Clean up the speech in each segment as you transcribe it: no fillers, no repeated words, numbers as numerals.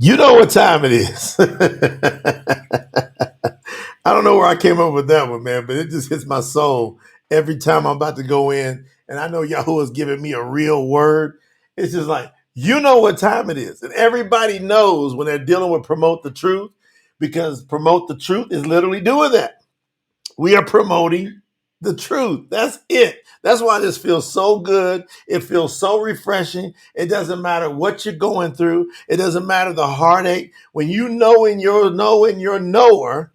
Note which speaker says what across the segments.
Speaker 1: You know what time it is. I don't know where I came up with that one, man, but it just hits my soul every time I'm about to go in. And I know Yahuwah is giving me a real word. It's just like, you know what time it is. And everybody knows when they're dealing with promote the truth, because promote the truth is literally doing that. We are promoting the truth. That's it. That's why this feels so good. It feels so refreshing. It doesn't matter what you're going through. It doesn't matter the heartache. When you know in your knower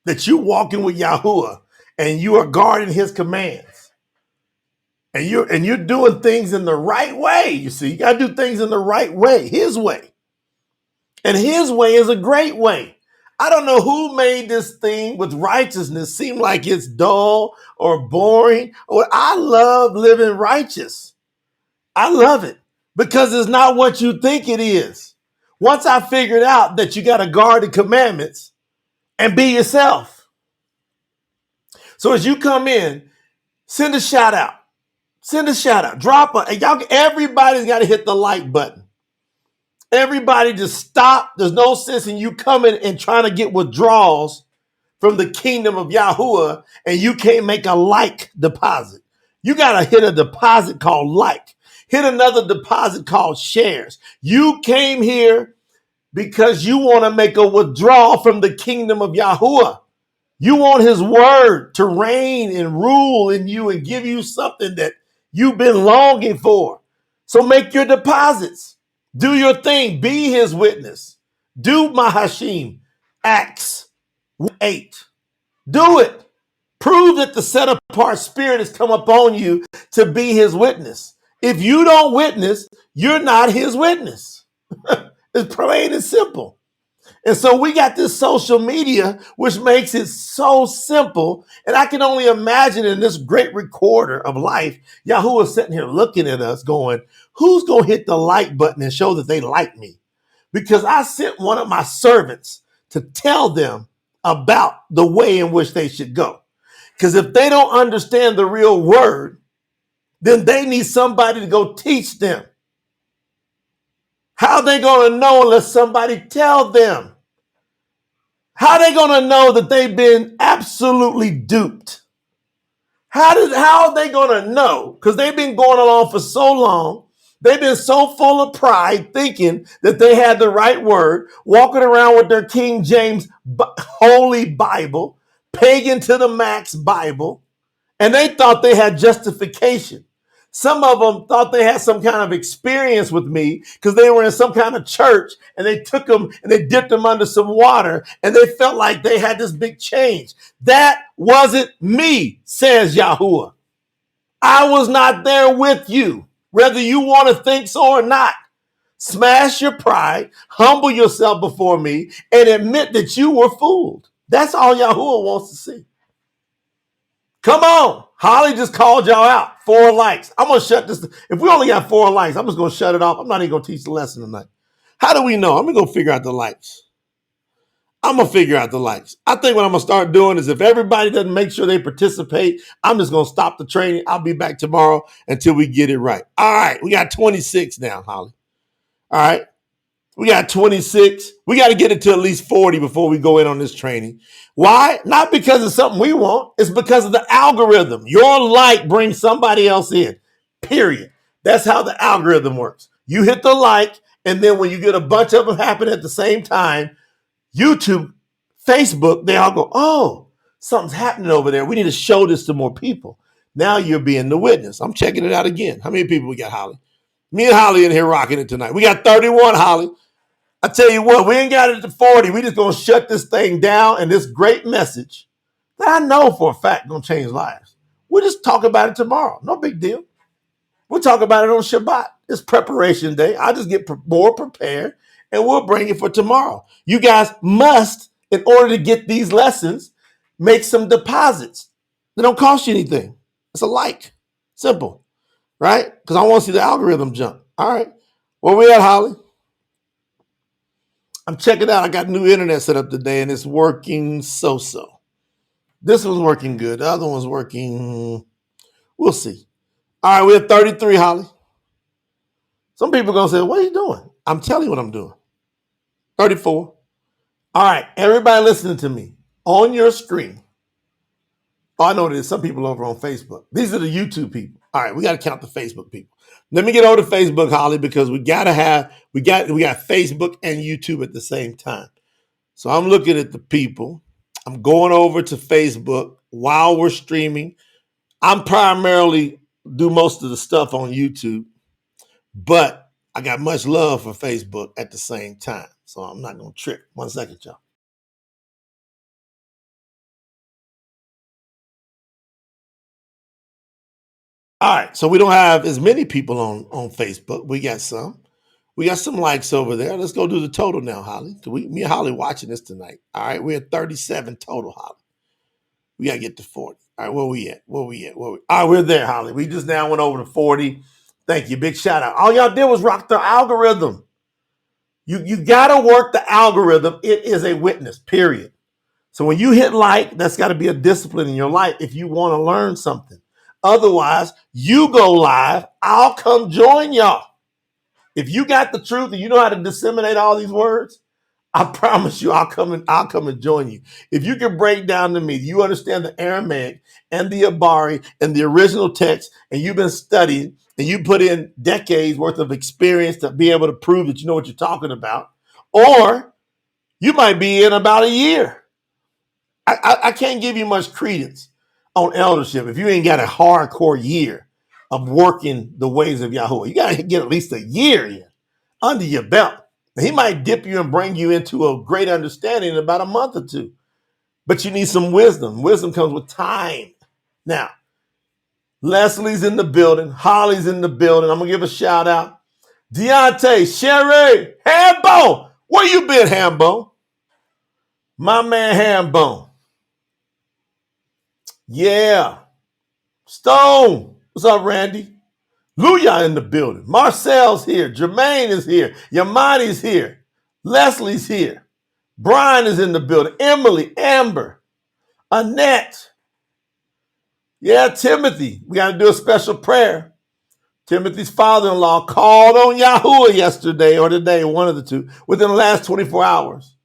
Speaker 1: that you're walking with Yahuwah and you are guarding his commands and you're doing things in the right way. You see, you got to do things in the right way, his way. And his way is a great way. I don't know who made this thing with righteousness seem like it's dull or boring. I love living righteous. I love it because it's not what you think it is. Once I figured out that you got to guard the commandments and be yourself. So as you come in, send a shout out. Send a shout out. Drop a, y'all, everybody's got to hit the like button. Everybody just stop. There's no sense in you coming and trying to get withdrawals from the kingdom of Yahuwah and you can't make a like deposit. You got to hit a deposit called like. Hit another deposit called shares. You came here because you want to make a withdrawal from the kingdom of Yahuwah. You want his word to reign and rule in you and give you something that you've been longing for. So make your deposits. Do your thing. Be his witness. Do Mahashim. Acts 8. Do it. Prove that the set apart spirit has come upon you to be his witness. If you don't witness, you're not his witness. It's plain and simple. And so we got this social media, which makes it so simple. And I can only imagine in this great recorder of life, Yahuwah sitting here looking at us going, who's going to hit the like button and show that they like me? Because I sent one of my servants to tell them about the way in which they should go. Because if they don't understand the real word, then they need somebody to go teach them. How are they going to know unless somebody tell them? How are they going to know that they've been absolutely duped? How are they going to know? Because they've been going along for so long. They've been so full of pride thinking that they had the right word, walking around with their King James Holy Bible, pagan to the max Bible, and they thought they had justification. Some of them thought they had some kind of experience with me because they were in some kind of church and they took them and they dipped them under some water and they felt like they had this big change. That wasn't me, says Yahuwah. I was not there with you, whether you want to think so or not. Smash your pride, humble yourself before me, and admit that you were fooled. That's all Yahuwah wants to see. Come on. Holly just called y'all out. 4 likes. I'm going to shut this. If we only got 4 likes, I'm just going to shut it off. I'm not even going to teach the lesson tonight. How do we know? I'm going to go figure out the likes. I'm going to figure out the likes. I think what I'm going to start doing is if everybody doesn't make sure they participate, I'm just going to stop the training. I'll be back tomorrow until we get it right. All right. We got 26 now, Holly. All right. We got 26. We got to get it to at least 40 before we go in on this training. Why? Not because it's something we want. It's because of the algorithm. Your like brings somebody else in, period. That's how the algorithm works. You hit the like, and then when you get a bunch of them happen at the same time, YouTube, Facebook, they all go, oh, something's happening over there. We need to show this to more people. Now you're being the witness. I'm checking it out again. How many people we got, Holly? Me and Holly in here rocking it tonight. We got 31, Holly. I tell you what, we ain't got it to 40. We just going to shut this thing down, and this great message that I know for a fact going to change lives. We'll just talk about it tomorrow. No big deal. We'll talk about it on Shabbat. It's preparation day. I'll just get more prepared, and we'll bring it for tomorrow. You guys must, in order to get these lessons, make some deposits. They don't cost you anything. It's a like. Simple. Right? Because I want to see the algorithm jump. All right. Where we at, Holly? I'm checking out. I got new internet set up today, and it's working so-so. This one's working good. The other one's working. We'll see. All right, we're at 33, Holly. Some people are going to say, what are you doing? I'm telling you what I'm doing. 34. All right, everybody listening to me. On your screen. Oh, I know there's some people over on Facebook. These are the YouTube people. All right, we got to count the Facebook people. Let me get over to Facebook, Holly, because we got Facebook and YouTube at the same time. So I'm looking at the people. I'm going over to Facebook while we're streaming. I'm primarily do most of the stuff on YouTube, but I got much love for Facebook at the same time. So I'm not going to trip. 1 second, y'all. All right, so we don't have as many people on Facebook. We got some. We got some likes over there. Let's go do the total now, Holly. Me and Holly watching this tonight. All right, we're at 37 total, Holly. We gotta get to 40. All right, where we at? All right, we're there, Holly. We just now went over to 40. Thank you. Big shout out. All y'all did was rock the algorithm. You gotta work the algorithm. It is a witness, period. So when you hit like, that's got to be a discipline in your life if you want to learn something. Otherwise, you go live. I'll come join y'all. If you got the truth and you know how to disseminate all these words, I promise you, I'll come and join you. If you can break down to me, you understand the Aramaic and the Abariy and the original text, and you've been studying and you put in decades worth of experience to be able to prove that you know what you're talking about, or you might be in about a year. I can't give you much credence on eldership if you ain't got a hardcore year of working the ways of Yahuwah. You got to get at least a year in under your belt. He might dip you and bring you into a great understanding in about a month or two. But you need some wisdom. Wisdom comes with time. Now, Leslie's in the building. Holly's in the building. I'm going to give a shout out. Deontay, Sherry, Hambone. Where you been, Hambone? My man, Hambone. Yeah. Stone. What's up, Randy? Luya in the building. Marcel's here. Jermaine is here. Yamani's here. Leslie's here. Brian is in the building. Emily, Amber, Annette. Yeah, Timothy. We got to do a special prayer. Timothy's father-in-law called on Yahuwah yesterday or today, one of the two, within the last 24 hours.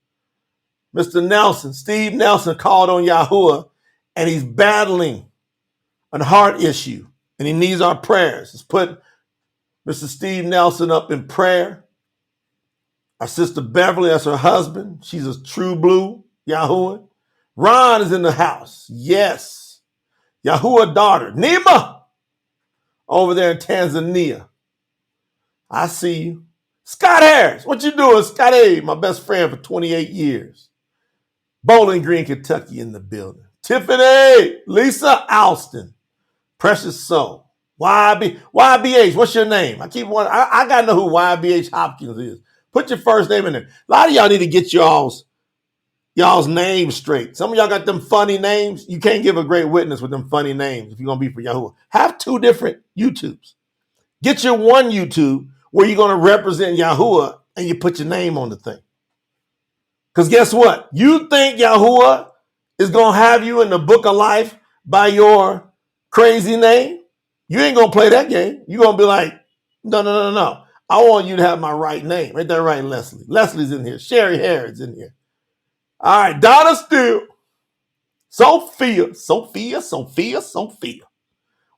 Speaker 1: Mr. Nelson, Steve Nelson called on Yahuwah, and he's battling a heart issue, and he needs our prayers. Let's put Mr. Steve Nelson up in prayer. Our sister Beverly, that's her husband. She's a true blue, Yahuwah. Ron is in the house. Yes. Yahuwah daughter, Nima, over there in Tanzania. I see you. Scott Harris, what you doing, Scott? Hey, my best friend for 28 years. Bowling Green, Kentucky in the building. Tiffany, Lisa Alston, Precious Soul. YBH, what's your name? I got to know who YBH Hopkins is. Put your first name in there. A lot of y'all need to get y'all's names straight. Some of y'all got them funny names. You can't give a great witness with them funny names if you're going to be for Yahuwah. Have 2 different YouTubes. Get your one YouTube where you're going to represent Yahuwah and you put your name on the thing. Because guess what? You think Yahuwah is going to have you in the book of life by your crazy name? You ain't going to play that game. You're going to be like, no. I want you to have my right name. Ain't that right, Leslie? Leslie's in here. Sherry Harrod's in here. All right, Donna Steele. Sophia.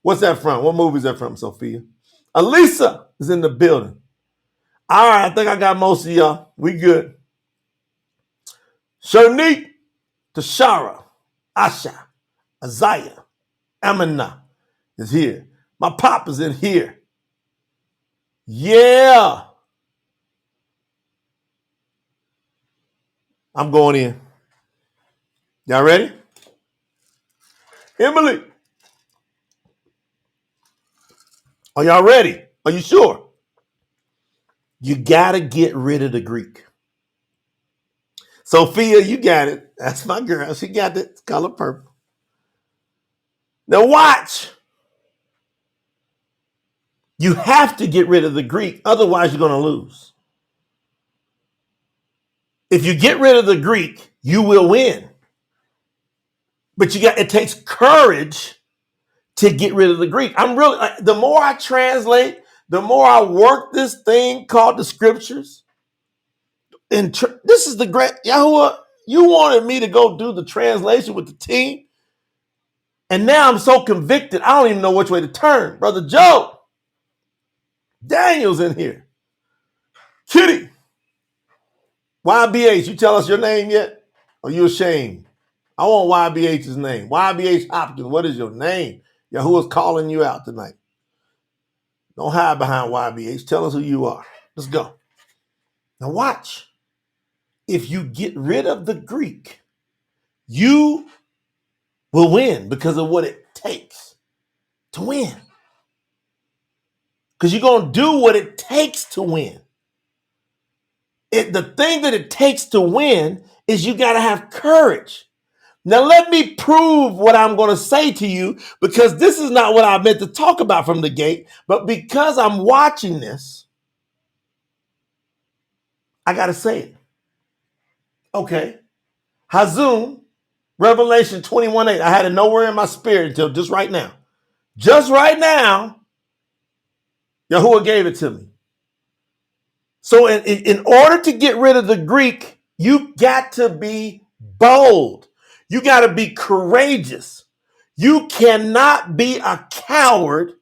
Speaker 1: What's that from? What movie is that from, Sophia? Elisa is in the building. All right, I think I got most of y'all. We good. Shanique, Tashara, Asha, Isaiah, Amina is here. My papa's in here. Yeah. I'm going in. Y'all ready? Emily. Are y'all ready? Are you sure? You got to get rid of the Greek. Sophia, you got it. That's my girl. She got it. It's color purple. Now watch. You have to get rid of the Greek. Otherwise, you're going to lose. If you get rid of the Greek, you will win. But it takes courage to get rid of the Greek. The more I translate, the more I work this thing called the scriptures. this is the great Yahuwah. You wanted me to go do the translation with the team, and now I'm so convicted. I don't even know which way to turn. Brother Joe, Daniel's in here. Kitty, YBH, you tell us your name yet? Or you ashamed? I want YBH's name. YBH Hopkins, what is your name? Yahuwah's calling you out tonight. Don't hide behind YBH. Tell us who you are. Let's go. Now watch. If you get rid of the Greek, you will win because of what it takes to win. Because you're going to do what it takes to win. The thing that it takes to win is you got to have courage. Now let me prove what I'm going to say to you, because this is not what I meant to talk about from the gate, but because I'm watching this, I got to say it. Okay. Hazun, Revelation 21:8. I had it nowhere in my spirit until just right now. Just right now, Yahuwah gave it to me. So in order to get rid of the Greek, you got to be bold. You got to be courageous. You cannot be a coward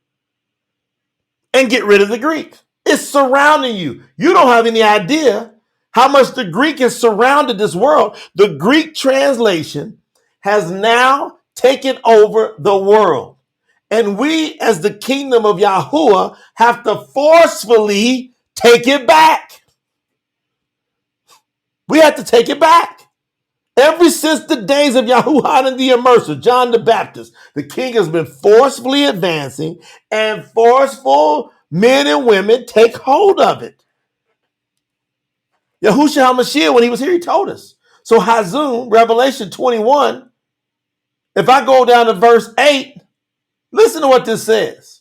Speaker 1: and get rid of the Greek. It's surrounding you. You don't have any idea how much the Greek has surrounded this world. The Greek translation has now taken over the world. And we, as the kingdom of Yahuwah, have to forcefully take it back. We have to take it back. Ever since the days of Yahuwah the Immerser, John the Baptist, the king has been forcefully advancing, and forceful men and women take hold of it. Yahusha HaMashiach, when he was here, he told us. So Hazun, Revelation 21, if I go down to verse 8, listen to what this says.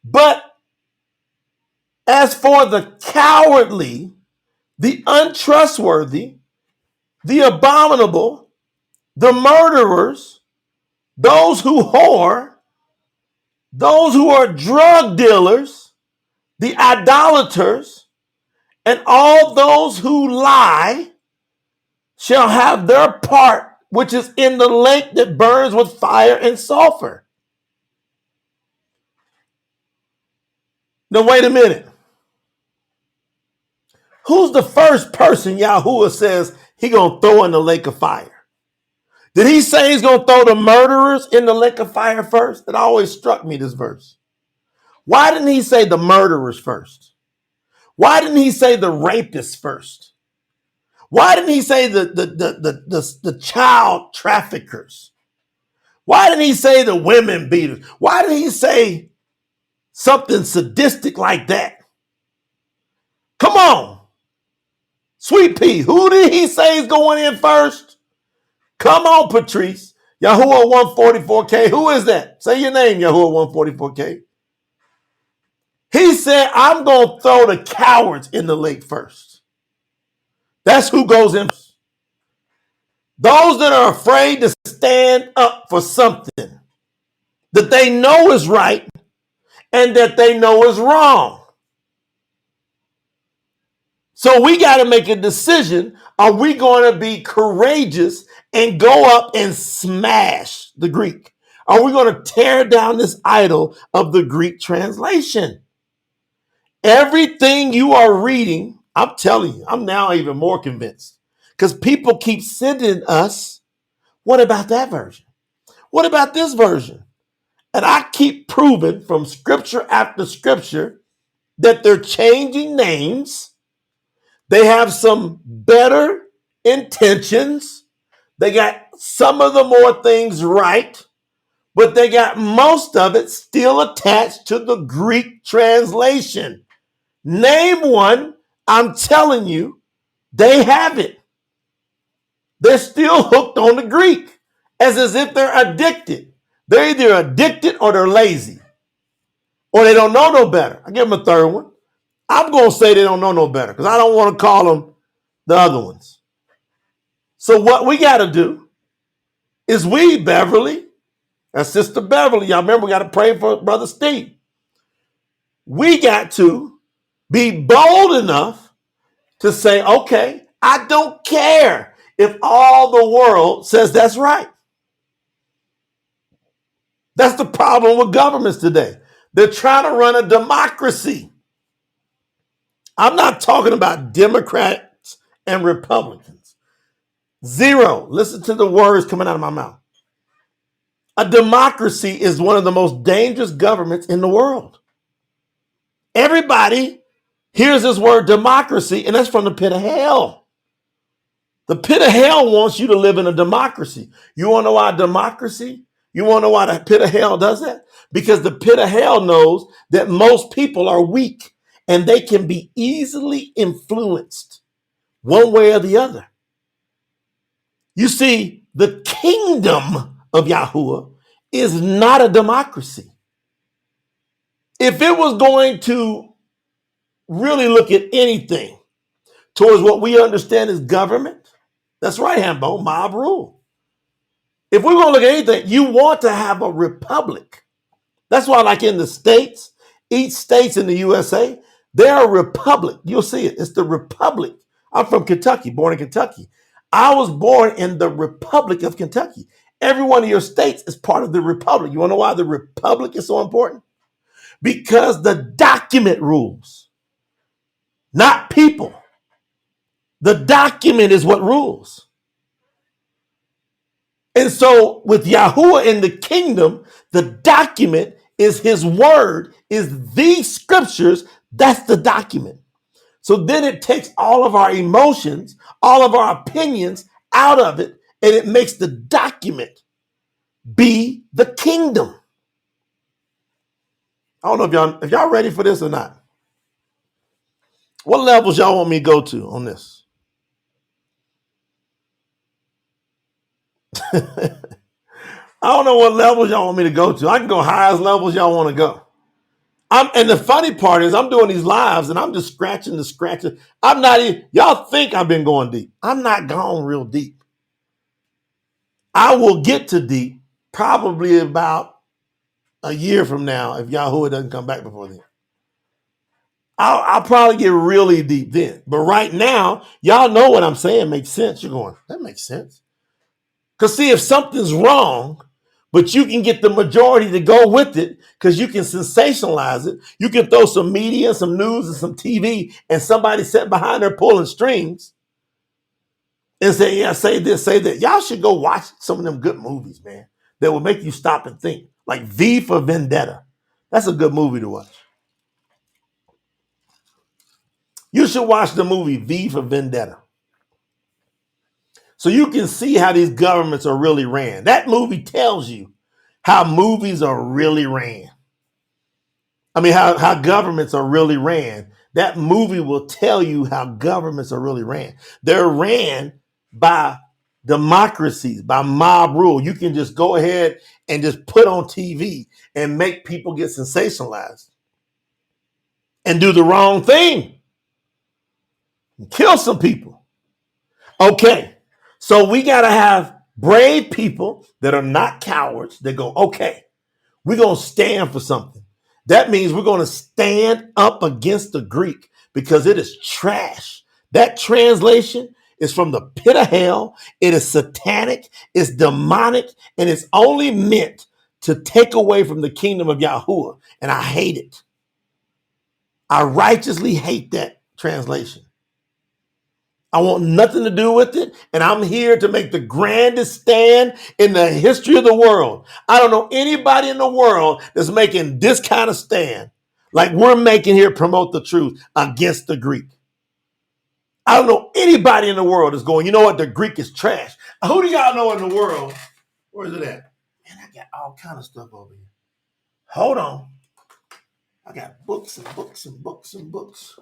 Speaker 1: But as for the cowardly, the untrustworthy, the abominable, the murderers, those who whore, those who are drug dealers, the idolaters, and all those who lie shall have their part, which is in the lake that burns with fire and sulfur. Now, wait a minute. Who's the first person Yahuwah says he going to throw in the lake of fire? Did he say he's going to throw the murderers in the lake of fire first? It always struck me, this verse. Why didn't he say the murderers first? Why didn't he say the rapists first? Why didn't he say the child traffickers? Why didn't he say the women beaters? Why didn't he say something sadistic like that? Come on. Sweet pea, who did he say is going in first? Come on, Patrice. Yahuwah 144K. Who is that? Say your name, Yahuwah 144K. He said, I'm going to throw the cowards in the lake first. That's who goes in first. Those that are afraid to stand up for something that they know is right and that they know is wrong. So we got to make a decision. Are we going to be courageous and go up and smash the Greek? Are we going to tear down this idol of the Greek translation? Everything you are reading, I'm telling you, I'm now even more convinced. Because people keep sending us, what about that version? What about this version? And I keep proving from scripture after scripture that they're changing names. They have some better intentions. They got some of the more things right, but they got most of it still attached to the Greek translation. Name one, I'm telling you, they have it. They're still hooked on the Greek, as if they're addicted. They're either addicted or they're lazy, or they don't know no better. I give them a third one. I'm going to say they don't know no better because I don't want to call them the other ones. So what we got to do is Beverly, and Sister Beverly, y'all remember we got to pray for Brother Steve. We got to be bold enough to say, okay, I don't care if all the world says that's right. That's the problem with governments today. They're trying to run a democracy. I'm not talking about Democrats and Republicans. Zero. Listen to the words coming out of my mouth. A democracy is one of the most dangerous governments in the world. Everybody hears this word democracy, and that's from the pit of hell. The pit of hell wants you to live in a democracy. You want to know why democracy? You want to know why the pit of hell does that? Because the pit of hell knows that most people are weak and they can be easily influenced one way or the other. You see, the kingdom of Yahuwah is not a democracy. If it was going to really look at anything towards what we understand as government, that's right, Hambo, mob rule. If we're going to look at anything, you want to have a republic. That's why, like in the states, each states in the USA, they're a republic. You'll see it. It's the republic. I'm from Kentucky, born in Kentucky. I was born in the Republic of Kentucky. Every one of your states is part of the republic. You want to know why the republic is so important? Because the document rules, not people. The document is what rules. And so with Yahuwah in the kingdom, the document is his word, is the scriptures. That's the document. So then it takes all of our emotions, all of our opinions out of it, and it makes the document be the kingdom. I don't know if y'all ready for this or not. What levels y'all want me to go to on this? I don't know what levels y'all want me to go to. I can go highest levels y'all want to go. And the funny part is I'm doing these lives and I'm just scratching the scratches. I'm not even, y'all think I've been going deep. I'm not gone real deep. I will get to deep probably about a year from now if Yahuwah doesn't come back before then. I'll probably get really deep then. But right now, y'all know what I'm saying makes sense. You're going, that makes sense. Because see, if something's wrong, but you can get the majority to go with it because you can sensationalize it. You can throw some media and some news and some TV and somebody sitting behind there pulling strings and say, yeah, say this, say that. Y'all should go watch some of them good movies, man, that will make you stop and think. Like V for Vendetta. That's a good movie to watch. You should watch the movie V for Vendetta. So you can see how these governments are really ran. That movie tells you how movies are really ran. I mean, how governments are really ran. That movie will tell you how governments are really ran. They're ran by democracies, by mob rule. You can just go ahead and just put on TV and make people get sensationalized and do the wrong thing and kill some people. Okay, so we got to have brave people that are not cowards that go, okay, we're going to stand for something. That means we're going to stand up against the Greek because it is trash. That translation is from the pit of hell. It is satanic, it's demonic, and it's only meant to take away from the kingdom of Yahuwah. And I hate it. I righteously hate that translation. I want nothing to do with it. And I'm here to make the grandest stand in the history of the world. I don't know anybody in the world that's making this kind of stand like we're making here, promote the truth against the Greek. I don't know anybody in the world that's going, you know what? The Greek is trash. Who do y'all know in the world? Where is it at? Man, I got all kind of stuff over here. Hold on. I got books and books and books and books.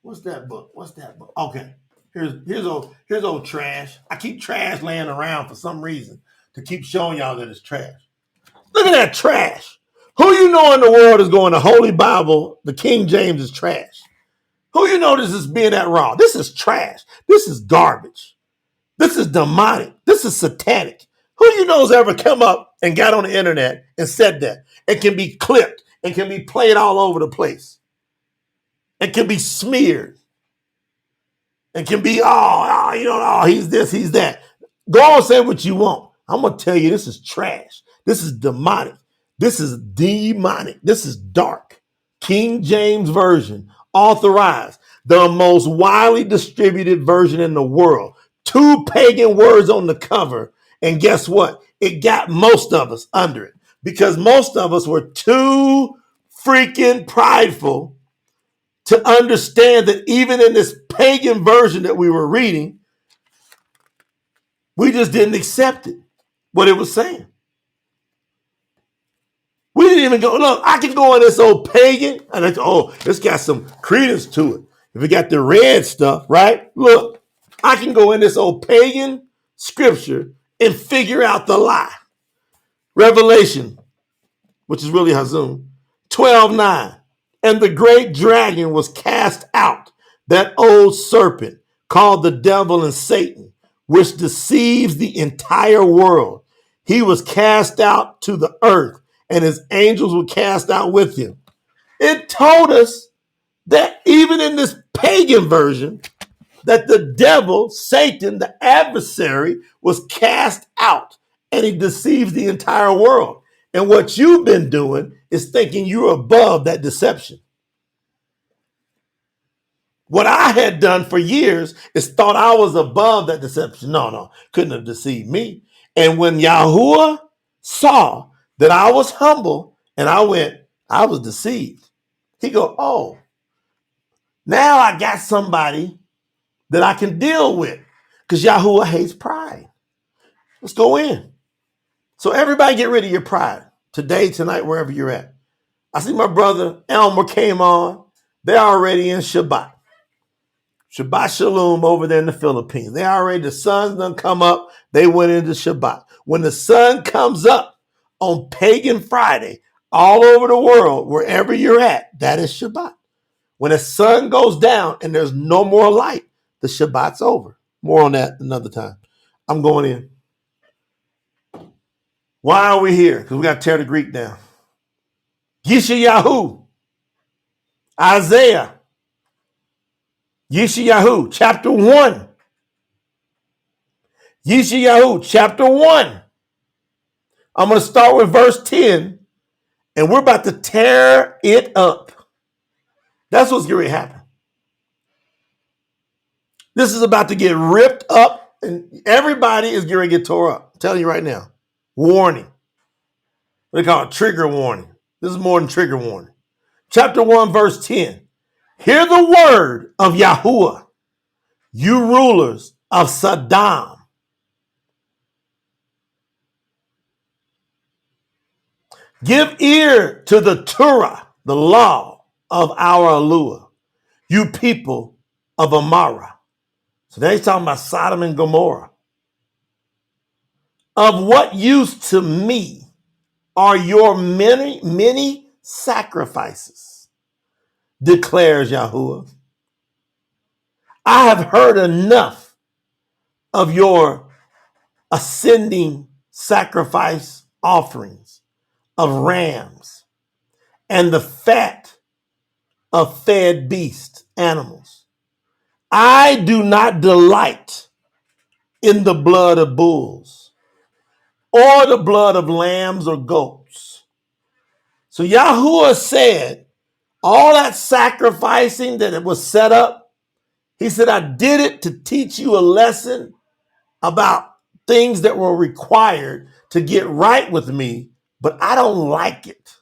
Speaker 1: What's that book? What's that book? Okay. Here's old trash. I keep trash laying around for some reason to keep showing y'all that it's trash. Look at that trash. Who you know in the world is going, the Holy Bible, the King James is trash? Who you know this is being that wrong? This is trash. This is garbage. This is demonic. This is satanic. Who you know has ever come up and got on the internet and said that? It can be clipped and can be played all over the place. It can be smeared. and can be, he's this, he's that. Go on, say what you want. I'm going to tell you, this is trash. This is demonic. This is demonic. This is dark. King James Version, authorized, the most widely distributed version in the world. 2 pagan words on the cover. And guess what? It got most of us under it because most of us were too freaking prideful to understand that even in this pagan version that we were reading, we just didn't accept it, what it was saying. We didn't even go, look, I can go in this old pagan, and it's got some credence to it. If it got the red stuff, right? Look, I can go in this old pagan scripture and figure out the lie. Revelation, which is really Hazun, 12:9. And the great dragon was cast out, that old serpent called the devil and Satan, which deceives the entire world. He was cast out to the earth, and his angels were cast out with him. It told us that even in this pagan version, that the devil, Satan, the adversary, was cast out, and he deceives the entire world. And what you've been doing is thinking you're above that deception. What I had done for years is thought I was above that deception. No, couldn't have deceived me. And when Yahuwah saw that I was humble and I was deceived, he go, oh, now I got somebody that I can deal with because Yahuwah hates pride. Let's go in. So everybody get rid of your pride today, tonight, wherever you're at. I see my brother Elmer came on. They're already in Shabbat. Shabbat Shalom over there in the Philippines. The sun's done come up. They went into Shabbat. When the sun comes up on Pagan Friday, all over the world, wherever you're at, that is Shabbat. When the sun goes down and there's no more light, the Shabbat's over. More on that another time. I'm going in. Why are we here? Because we got to tear the Greek down. Yishayahu, Isaiah, Yishayahu, chapter 1. Yishayahu, chapter 1. I'm going to start with verse 10, and we're about to tear it up. That's what's going to happen. This is about to get ripped up, and everybody is going to get tore up. I'm telling you right now. Warning. What they call it? Trigger warning. This is more than trigger warning. Chapter 1, verse 10. Hear the word of Yahuwah, you rulers of Sadam. Give ear to the Torah, the law of our Eluah, you people of Amarah. So now he's talking about Sodom and Gomorrah. Of what use to me are your many sacrifices, declares Yahuwah. I have heard enough of your ascending sacrifice offerings of rams and the fat of fed beast animals. I do not delight in the blood of bulls or the blood of lambs or goats. So Yahuwah said, all that sacrificing that it was set up, he said, I did it to teach you a lesson about things that were required to get right with me, but I don't like it.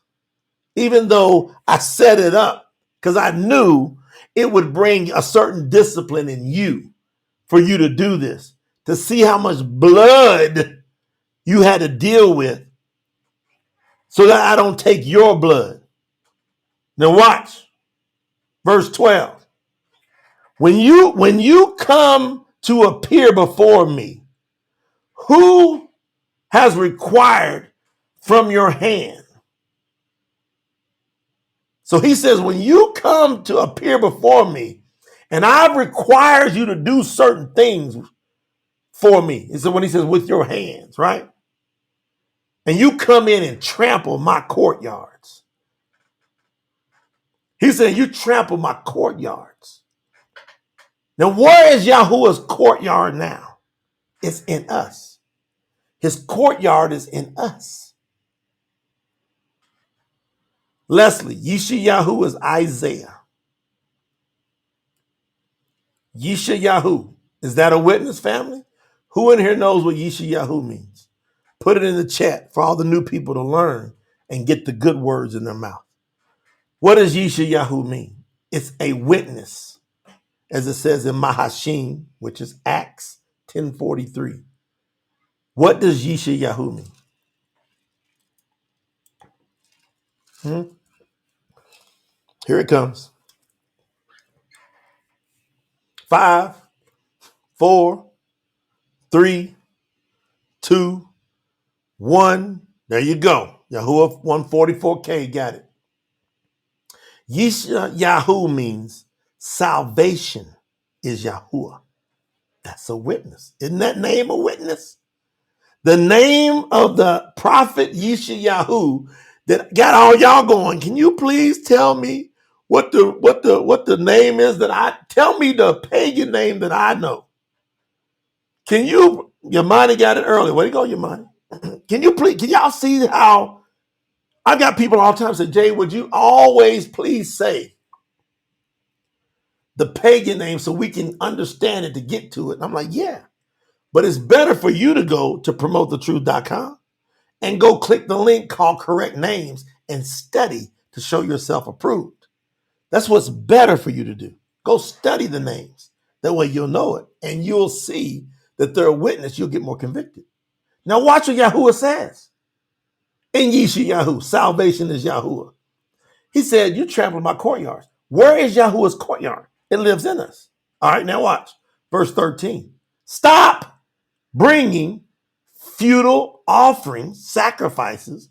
Speaker 1: Even though I set it up, because I knew it would bring a certain discipline in you for you to do this, to see how much blood you had to deal with so that I don't take your blood. Now watch, verse 12. When you come to appear before me, who has required from your hand? So he says, when you come to appear before me, and I've required you to do certain things for me. And so when he says with your hands, right? And you come in and trample my courtyards. He said, you trample my courtyards. Now, where is Yahuwah's courtyard now? It's in us. His courtyard is in us. Leslie, Yishayahu is Isaiah. Yishayahu. Is that a witness, family? Who in here knows what Yishayahu means? Put it in the chat for all the new people to learn and get the good words in their mouth. What does Yishayahu mean? It's a witness, as it says in Mahashim, which is Acts 10:43. What does Yishayahu mean? Here it comes. 5, 4, 3, 2, 1. There you go. Yahuwah 144K got it. Yishayahu means salvation is Yahuwah. That's a witness. Isn't that name a witness? The name of the prophet Yishayahu that got all y'all going. Can you please tell me what the name is tell me the pagan name that I know? Can you, Yamani got it earlier. Where you go, Yamani? Can y'all see how I got people all the time say, Jay, would you always please say the pagan name so we can understand it to get to it? And I'm like, yeah, but it's better for you to go to promothetruth.com and go click the link called correct names and study to show yourself approved. That's what's better for you to do. Go study the names. That way you'll know it and you'll see that they're a witness. You'll get more convicted. Now watch what Yahuwah says. In Yishayahu, salvation is Yahuwah. He said, you trample my courtyards. Where is Yahuwah's courtyard? It lives in us. All right, now watch. Verse 13. Stop bringing futile offerings, sacrifices,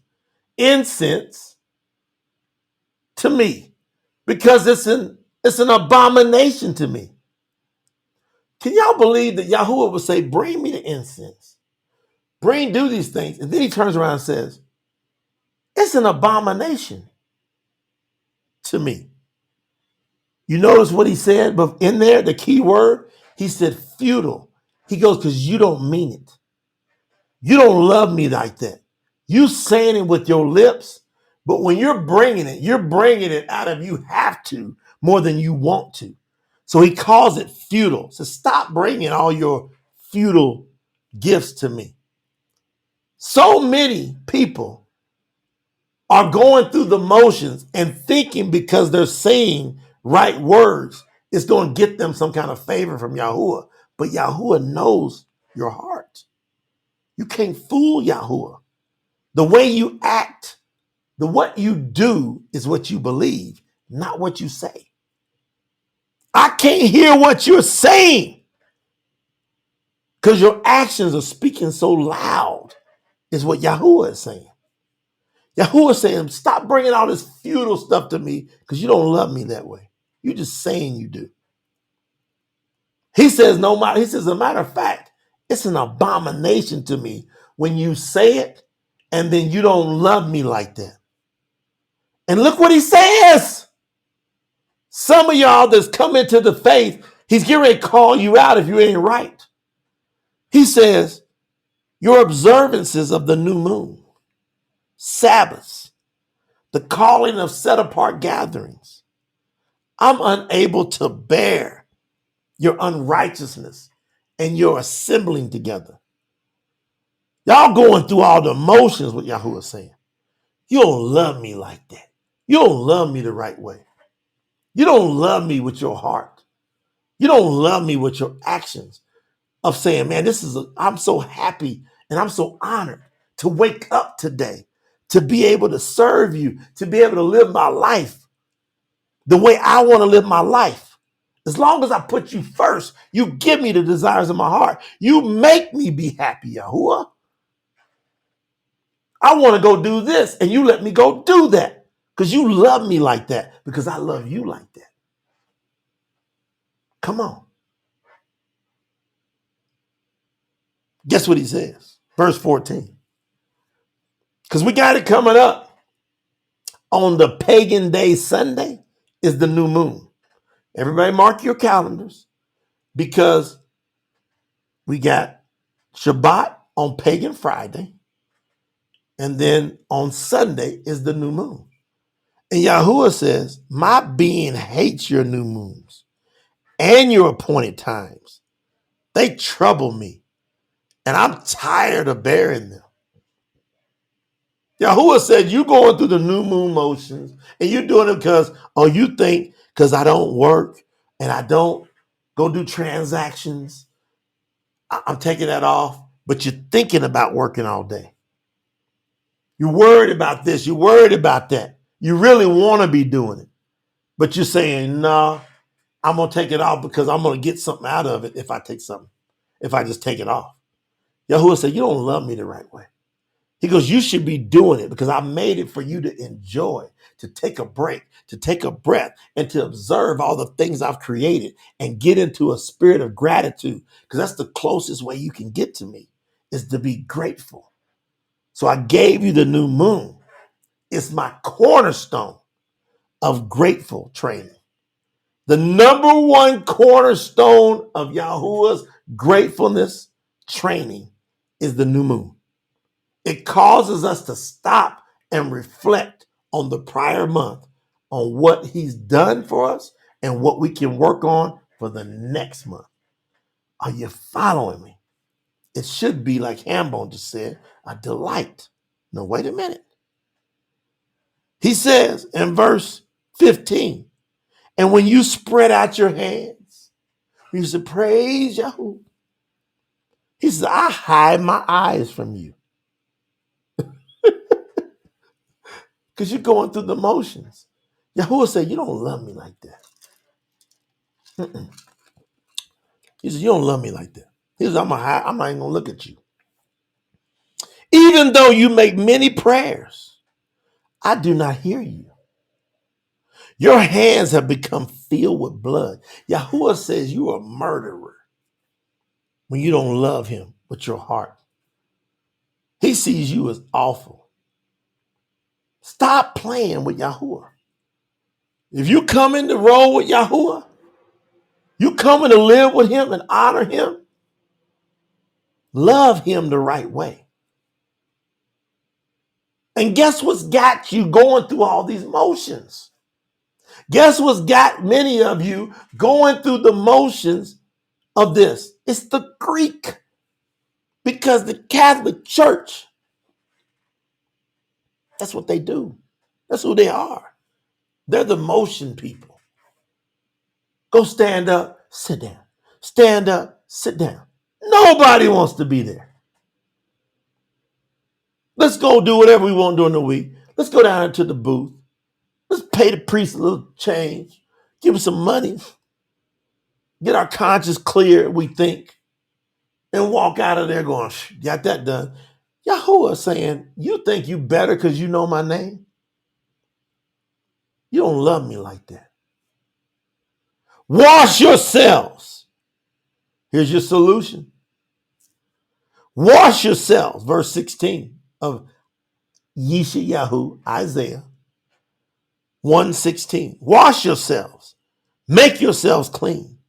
Speaker 1: incense to me, because it's an abomination to me. Can y'all believe that Yahuwah would say, bring me the incense, do these things, and then he turns around and says, it's an abomination to me. You notice what he said, but in there, the key word, he said futile. He goes, because you don't mean it. You don't love me like that. You saying it with your lips, but when you're bringing it out of you have to more than you want to. So he calls it futile. So stop bringing all your futile gifts to me. So many people are going through the motions and thinking because they're saying right words, it's going to get them some kind of favor from Yahuwah. But Yahuwah knows your heart. You can't fool Yahuwah. The way you act, what you do is what you believe, not what you say. I can't hear what you're saying because your actions are speaking so loud, is what Yahuwah is saying. Yahuwah is saying, stop bringing all this futile stuff to me because you don't love me that way. You're just saying you do. He says, as a matter of fact, it's an abomination to me when you say it and then you don't love me like that. And look what he says. Some of y'all that's come into the faith, he's getting ready to call you out if you ain't right. He says, your observances of the new moon, Sabbaths, the calling of set apart gatherings. I'm unable to bear your unrighteousness and your assembling together. Y'all going through all the motions, what Yahuwah is saying. You don't love me like that. You don't love me the right way. You don't love me with your heart. You don't love me with your actions of saying, man, I'm so happy and I'm so honored to wake up today, to be able to serve you, to be able to live my life the way I want to live my life. As long as I put you first, you give me the desires of my heart. You make me be happy, Yahuwah. I want to go do this and you let me go do that because you love me like that, because I love you like that. Come on. Guess what he says? Verse 14. Because we got it coming up. On the pagan day Sunday is the new moon. Everybody mark your calendars. because we got Shabbat on Pagan Friday, and then on Sunday is the new moon. And Yahuwah says, my being hates your new moons and your appointed times. They trouble me, and I'm tired of bearing them. Yahuwah said, you going through the new moon motions, and you're doing it because, you think because I don't work and I don't go do transactions, I'm taking that off, but you're thinking about working all day. You're worried about this. You're worried about that. You really want to be doing it, but you're saying, no, I'm going to take it off because I'm going to get something out of it if I just take it off. Yahuwah said, you don't love me the right way. He goes, you should be doing it because I made it for you to enjoy, to take a break, to take a breath, and to observe all the things I've created and get into a spirit of gratitude, because that's the closest way you can get to me, is to be grateful. So I gave you the new moon. It's my cornerstone of grateful training. The number one cornerstone of Yahuwah's gratefulness training is the new moon. It causes us to stop and reflect on the prior month, on what he's done for us and what we can work on for the next month. Are you following me? It should be like Hambone just said, a delight. No, wait a minute. He says in verse 15, and when you spread out your hands, you say, praise Yahuwah. He says, I hide my eyes from you. Because you're going through the motions. Yahuwah said, you don't love me like that. Mm-mm. He said, you don't love me like that. He says, I'm not even going to look at you. Even though you make many prayers, I do not hear you. Your hands have become filled with blood. Yahuwah says you are a murderer when you don't love him with your heart. He sees you as awful. Stop playing with Yahuwah. If you come in the roll with Yahuwah, you coming to live with him and honor him, love him the right way. And guess what's got you going through all these motions? Guess what's got many of you going through the motions of this? It's the Greek. Because the Catholic Church, that's what they do. That's who they are. They're the motion people. Go stand up, sit down. Stand up, sit down. Nobody wants to be there. Let's go do whatever we want during the week. Let's go down into the booth. Let's pay the priest a little change. Give him some money. Get our conscience clear, we think. And walk out of there going, got that done. Yahuwah saying, you think you better because you know my name? You don't love me like that. Wash yourselves. Here's your solution. Wash yourselves. Verse 16 of Yishayahu, Isaiah 1:16. Wash yourselves. Make yourselves clean.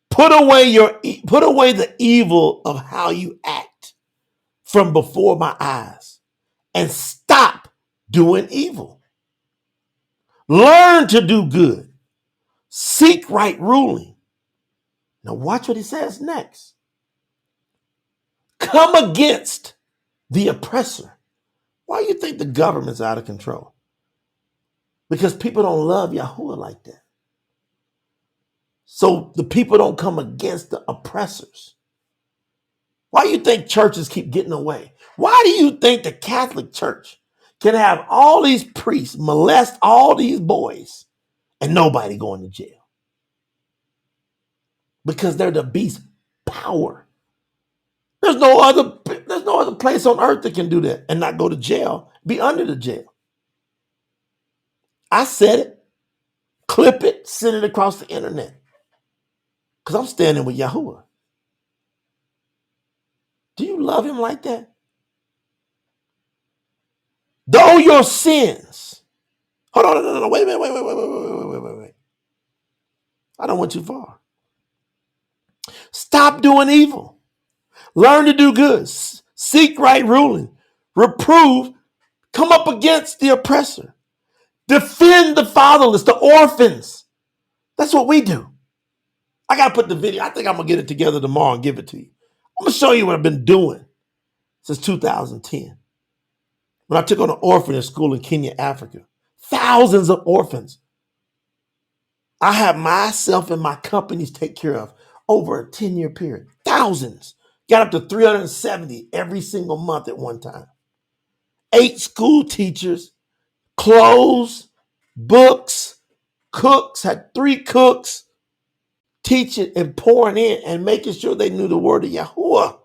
Speaker 1: Put away the evil of how you act from before my eyes and stop doing evil. Learn to do good. Seek right ruling. Now watch what he says next. Come against the oppressor. Why do you think the government's out of control? Because people don't love Yahuwah like that. So the people don't come against the oppressors. Why do you think churches keep getting away? Why do you think the Catholic Church can have all these priests molest all these boys and nobody going to jail? Because they're the beast power. There's no other place on earth that can do that and not go to jail, be under the jail. I said it, clip it, send it across the internet. Because I'm standing with Yahuwah. Do you love him like that? Though your sins. Hold on, no, wait. I don't went too far. Stop doing evil. Learn to do good. Seek right ruling. Reprove. Come up against the oppressor. Defend the fatherless, the orphans. That's what we do. I got to put the video. I think I'm going to get it together tomorrow and give it to you. I'm going to show you what I've been doing since 2010. When I took on an orphanage school in Kenya, Africa. Thousands of orphans. I have myself and my companies take care of over a 10-year period. Thousands. Got up to 370 every single month at one time. 8 school teachers, clothes, books, cooks, had 3 cooks teaching and pouring in and making sure they knew the word of Yahuwah.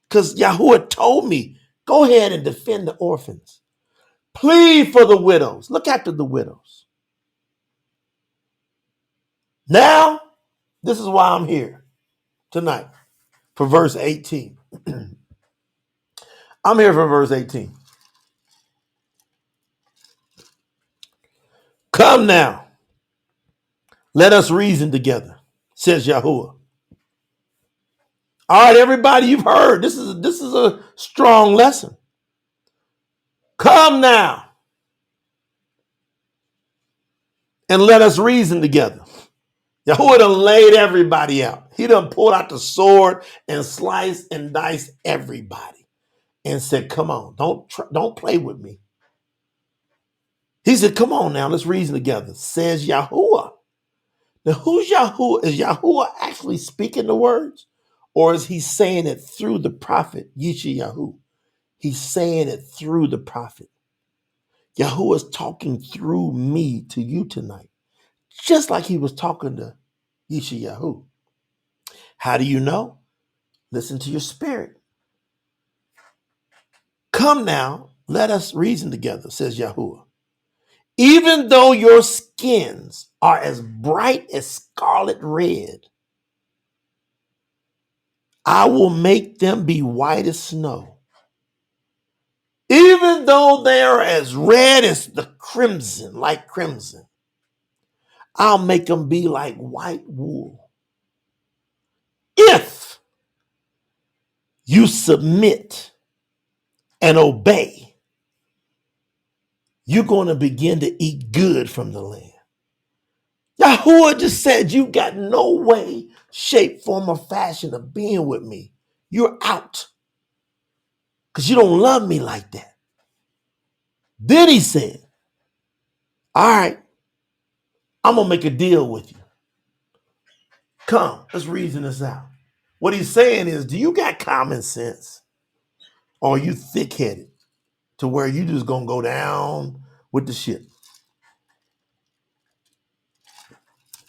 Speaker 1: Because Yahuwah told me, go ahead and defend the orphans. Plead for the widows. Look after the widows. Now, this is why I'm here tonight for verse 18. I'm here for verse 18. Come now, let us reason together, says Yahuwah. All right, everybody, you've heard. This is a strong lesson. Come now and let us reason together. Yahuwah done laid everybody out. He done pulled out the sword and sliced and diced everybody and said, come on, don't play with me. He said, come on now, let's reason together, says Yahuwah. Now, who's Yahuwah? Is Yahuwah actually speaking the words? Or is he saying it through the prophet Yishayahu? He's saying it through the prophet. Yahuwah is talking through me to you tonight, just like he was talking to Yishayahu. How do you know? Listen to your spirit. Come now, let us reason together, says Yahuwah. Even though your skins are as bright as scarlet red, I will make them be white as snow. Even though they are as red as the crimson, like crimson, I'll make them be like white wool. If you submit and obey, you're going to begin to eat good from the land. Yahuwah just said you got no way, shape, form, or fashion of being with me. You're out because you don't love me like that. Then he said, all right, I'm going to make a deal with you. Come, let's reason this out. What he's saying is, do you got common sense? Or are you thick-headed to where you just going to go down with the ship?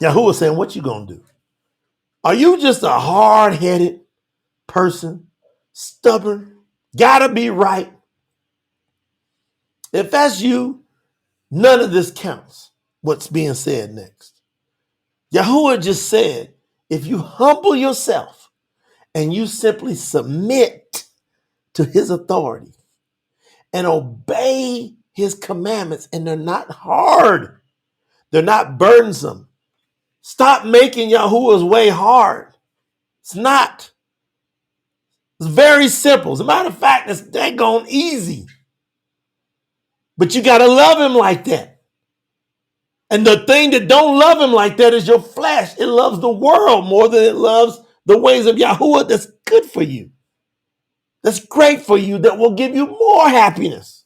Speaker 1: Yahuwah saying, what you going to do? Are you just a hard-headed person, stubborn, gotta be right? If that's you, none of this counts, what's being said next. Yahuwah just said, if you humble yourself and you simply submit to his authority and obey his commandments, and they're not hard, they're not burdensome. Stop making Yahuwah's way hard. It's not. It's very simple. As a matter of fact, it's daggone easy. But you got to love him like that. And the thing that don't love him like that is your flesh. It loves the world more than it loves the ways of Yahuwah that's good for you. That's great for you, that will give you more happiness.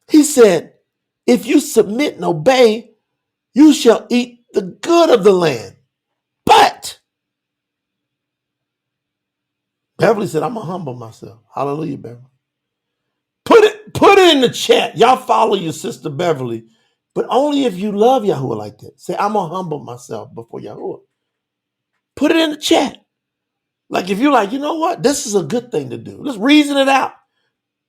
Speaker 1: He said, if you submit and obey, you shall eat the good of the land. But Beverly said, I'm going to humble myself. Hallelujah, Beverly. Put it in the chat. Y'all follow your sister Beverly, but only if you love Yahuwah like that. Say, I'm going to humble myself before Yahuwah. Put it in the chat. Like if you're like, you know what? This is a good thing to do. Let's reason it out.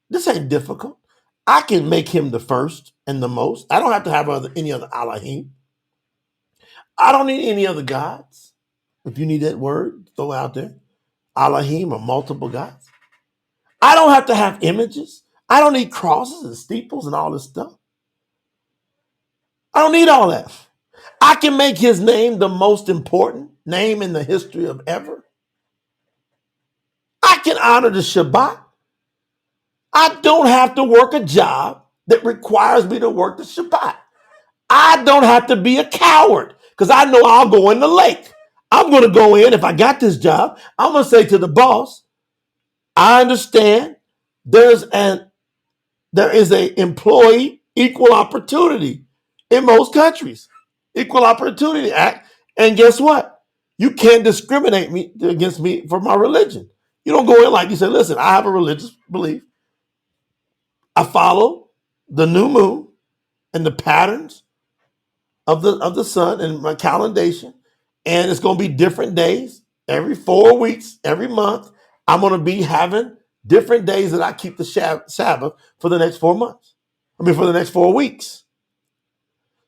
Speaker 1: This ain't difficult. I can make him the first and the most. I don't have to have any other Elohim. I don't need any other gods. If you need that word, throw it out there. Elohim or multiple gods. I don't have to have images. I don't need crosses and steeples and all this stuff. I don't need all that. I can make his name the most important name in the history of ever. I can honor the Shabbat. I don't have to work a job that requires me to work the Shabbat. I don't have to be a coward because I know I'll go in the lake. I'm going to go in. If I got this job, I'm going to say to the boss, I understand there is a employee equal opportunity in most countries, Equal Opportunity Act. And guess what? You can't discriminate against me for my religion. You don't go in like you say, listen, I have a religious belief. I follow the new moon and the patterns of the sun and my calendation, and it's going to be different days every 4 weeks, every month. I'm going to be having different days that I keep the Sabbath for the next 4 months. For the next 4 weeks.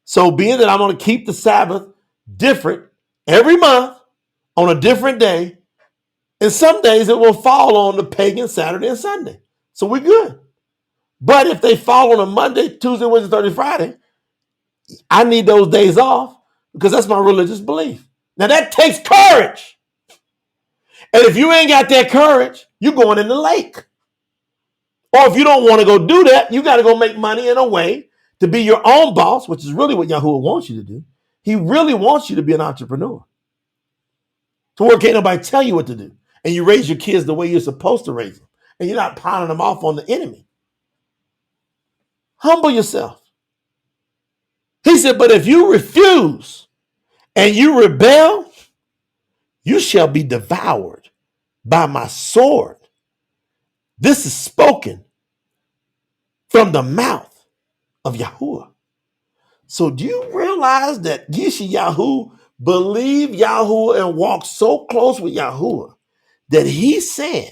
Speaker 1: So being that I'm going to keep the Sabbath different every month on a different day, and some days it will fall on the pagan Saturday and Sunday. So we're good. But if they fall on a Monday, Tuesday, Wednesday, Thursday, Friday, I need those days off because that's my religious belief. Now that takes courage. And if you ain't got that courage, you're going in the lake. Or if you don't want to go do that, you got to go make money in a way to be your own boss, which is really what Yahuwah wants you to do. He really wants you to be an entrepreneur. To where can't nobody tell you what to do. And you raise your kids the way you're supposed to raise them. And you're not pounding them off on the enemy. Humble yourself. He said, but if you refuse and you rebel, you shall be devoured by my sword. This is spoken from the mouth of Yahuwah. So do you realize that Yishayahu believed Yahuwah and walked so close with Yahuwah that he's saying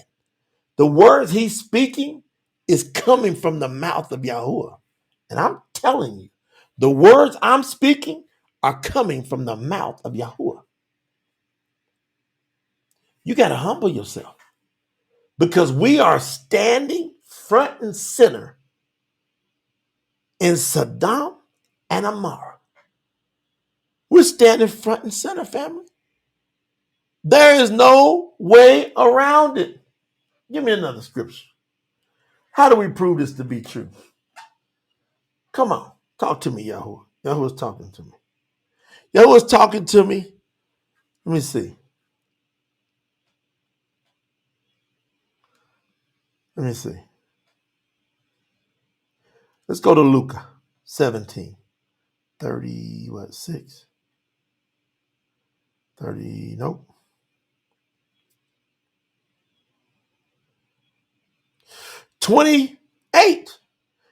Speaker 1: the words he's speaking is coming from the mouth of Yahuwah? And I'm telling you, the words I'm speaking are coming from the mouth of Yahuwah. You got to humble yourself because we are standing front and center in Sadam and Amarah. We're standing front and center, family. There is no way around it. Give me another scripture. How do we prove this to be true? Come on, talk to me, Yahuwah. Yahuwah's talking to me. Yahuwah's talking to me. Let me see. Let's go to Luke 17, 6? 30, nope. 28.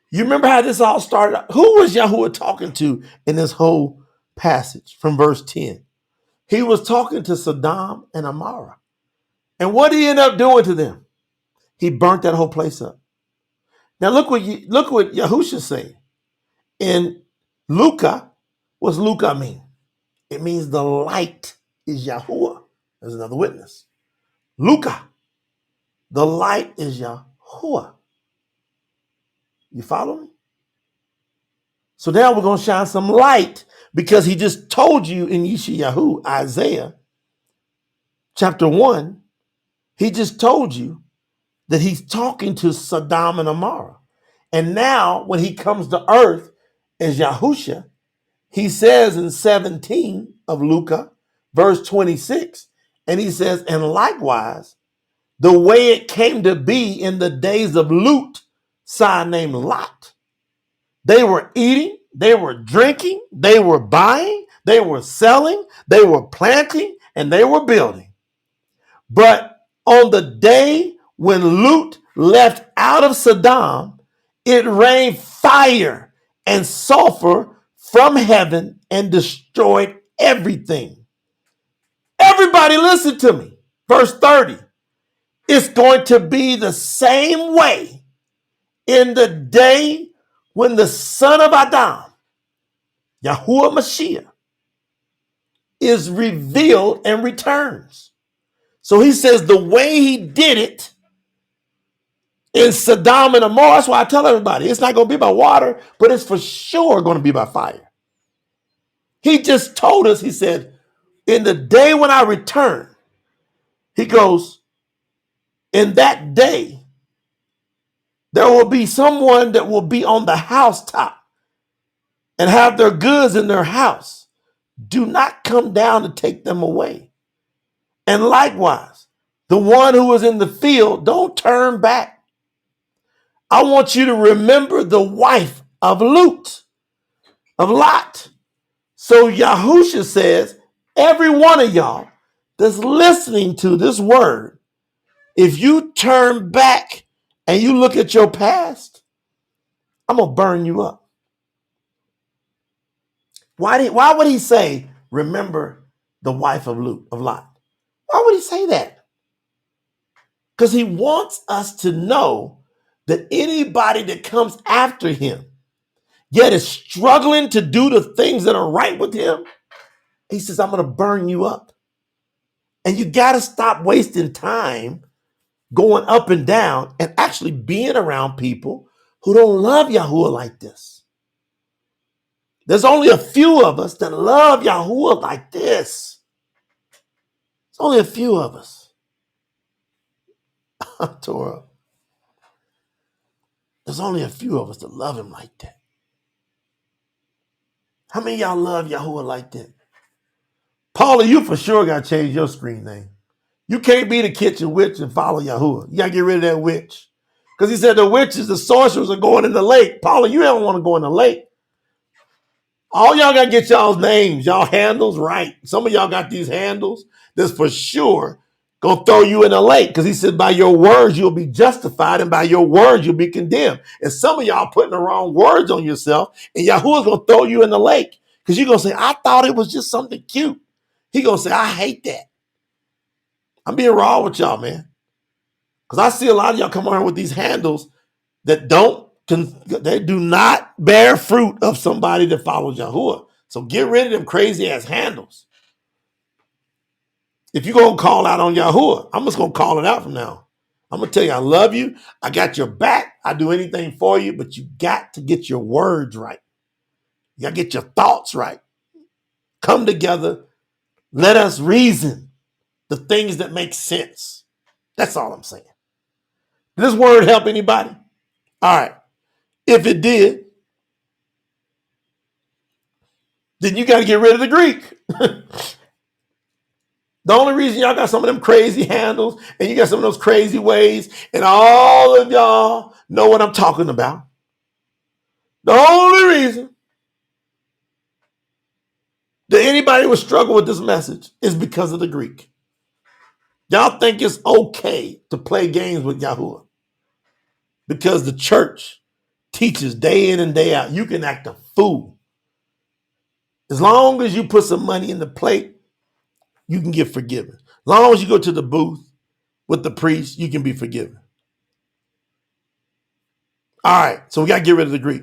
Speaker 1: You remember how this all started? Who was Yahuwah talking to in this whole passage from verse 10? He was talking to Sadam and Amarah. And what did he end up doing to them? He burnt that whole place up. Now look what Yahusha saying. In Luca, what's Luca mean? It means the light is Yahuwah. There's another witness. Luca, the light is Yahuwah. You follow me? So now we're going to shine some light because he just told you in Yishayahu, Isaiah, chapter 1, he just told you that he's talking to Sadam and Amarah. And now when he comes to earth as Yahusha, he says in 17 of Luca, verse 26, and he says, and likewise, the way it came to be in the days of Lut, son named Lot. They were eating, they were drinking, they were buying, they were selling, they were planting, and they were building. But on the day when Lut left out of Sadam, it rained fire and sulfur from heaven and destroyed everything. Everybody listen to me. Verse 30. It's going to be the same way in the day when the son of Adam, Yahuwah Mashiach, is revealed and returns. So he says the way he did it in Sadam and Amarah, that's why I tell everybody, it's not going to be by water, but it's for sure going to be by fire. He just told us, he said, in the day when I return, he goes, in that day, there will be someone that will be on the housetop and have their goods in their house. Do not come down to take them away. And likewise, the one who is in the field, don't turn back. I want you to remember the wife of Lot. So Yahusha says, every one of y'all that's listening to this word, if you turn back and you look at your past, I'm going to burn you up. Why would he say, remember the wife of Lot? Why would he say that? Because he wants us to know that anybody that comes after him, yet is struggling to do the things that are right with him, he says, I'm going to burn you up. And you got to stop wasting time going up and down and actually being around people who don't love Yahuwah like this. There's only a few of us that love Yahuwah like this. It's only a few of us. Torah. There's only a few of us that love him like that. How many of y'all love Yahuwah like that? Paula, you for sure got to change your screen name. You can't be the kitchen witch and follow Yahuwah. You got to get rid of that witch. Because he said the witches, the sorcerers are going in the lake. Paula, you don't want to go in the lake. All y'all got to get y'all's names, y'all handles right. Some of y'all got these handles that's for sure going to throw you in the lake. Because he said by your words, you'll be justified. And by your words, you'll be condemned. And some of y'all putting the wrong words on yourself. And Yahuwah's going to throw you in the lake. Because you're going to say, I thought it was just something cute. He's going to say, I hate that. I'm being raw with y'all, man. Because I see a lot of y'all come around with these handles that they do not bear fruit of somebody that follows Yahuwah. So get rid of them crazy ass handles. If you're going to call out on Yahuwah, I'm just going to call it out from now. I'm going to tell you, I love you. I got your back. I do anything for you, but you got to get your words right. You got to get your thoughts right. Come together. Let us reason the things that make sense. That's all I'm saying. Did this word help anybody? All right. If it did, then you got to get rid of the Greek. The only reason y'all got some of them crazy handles and you got some of those crazy ways, and all of y'all know what I'm talking about. The only reason that anybody would struggle with this message is because of the Greek. Y'all think it's okay to play games with Yahuwah because the church teaches day in and day out you can act a fool. As long as you put some money in the plate, you can get forgiven. As long as you go to the booth with the priest, you can be forgiven. All right, so we got to get rid of the Greek.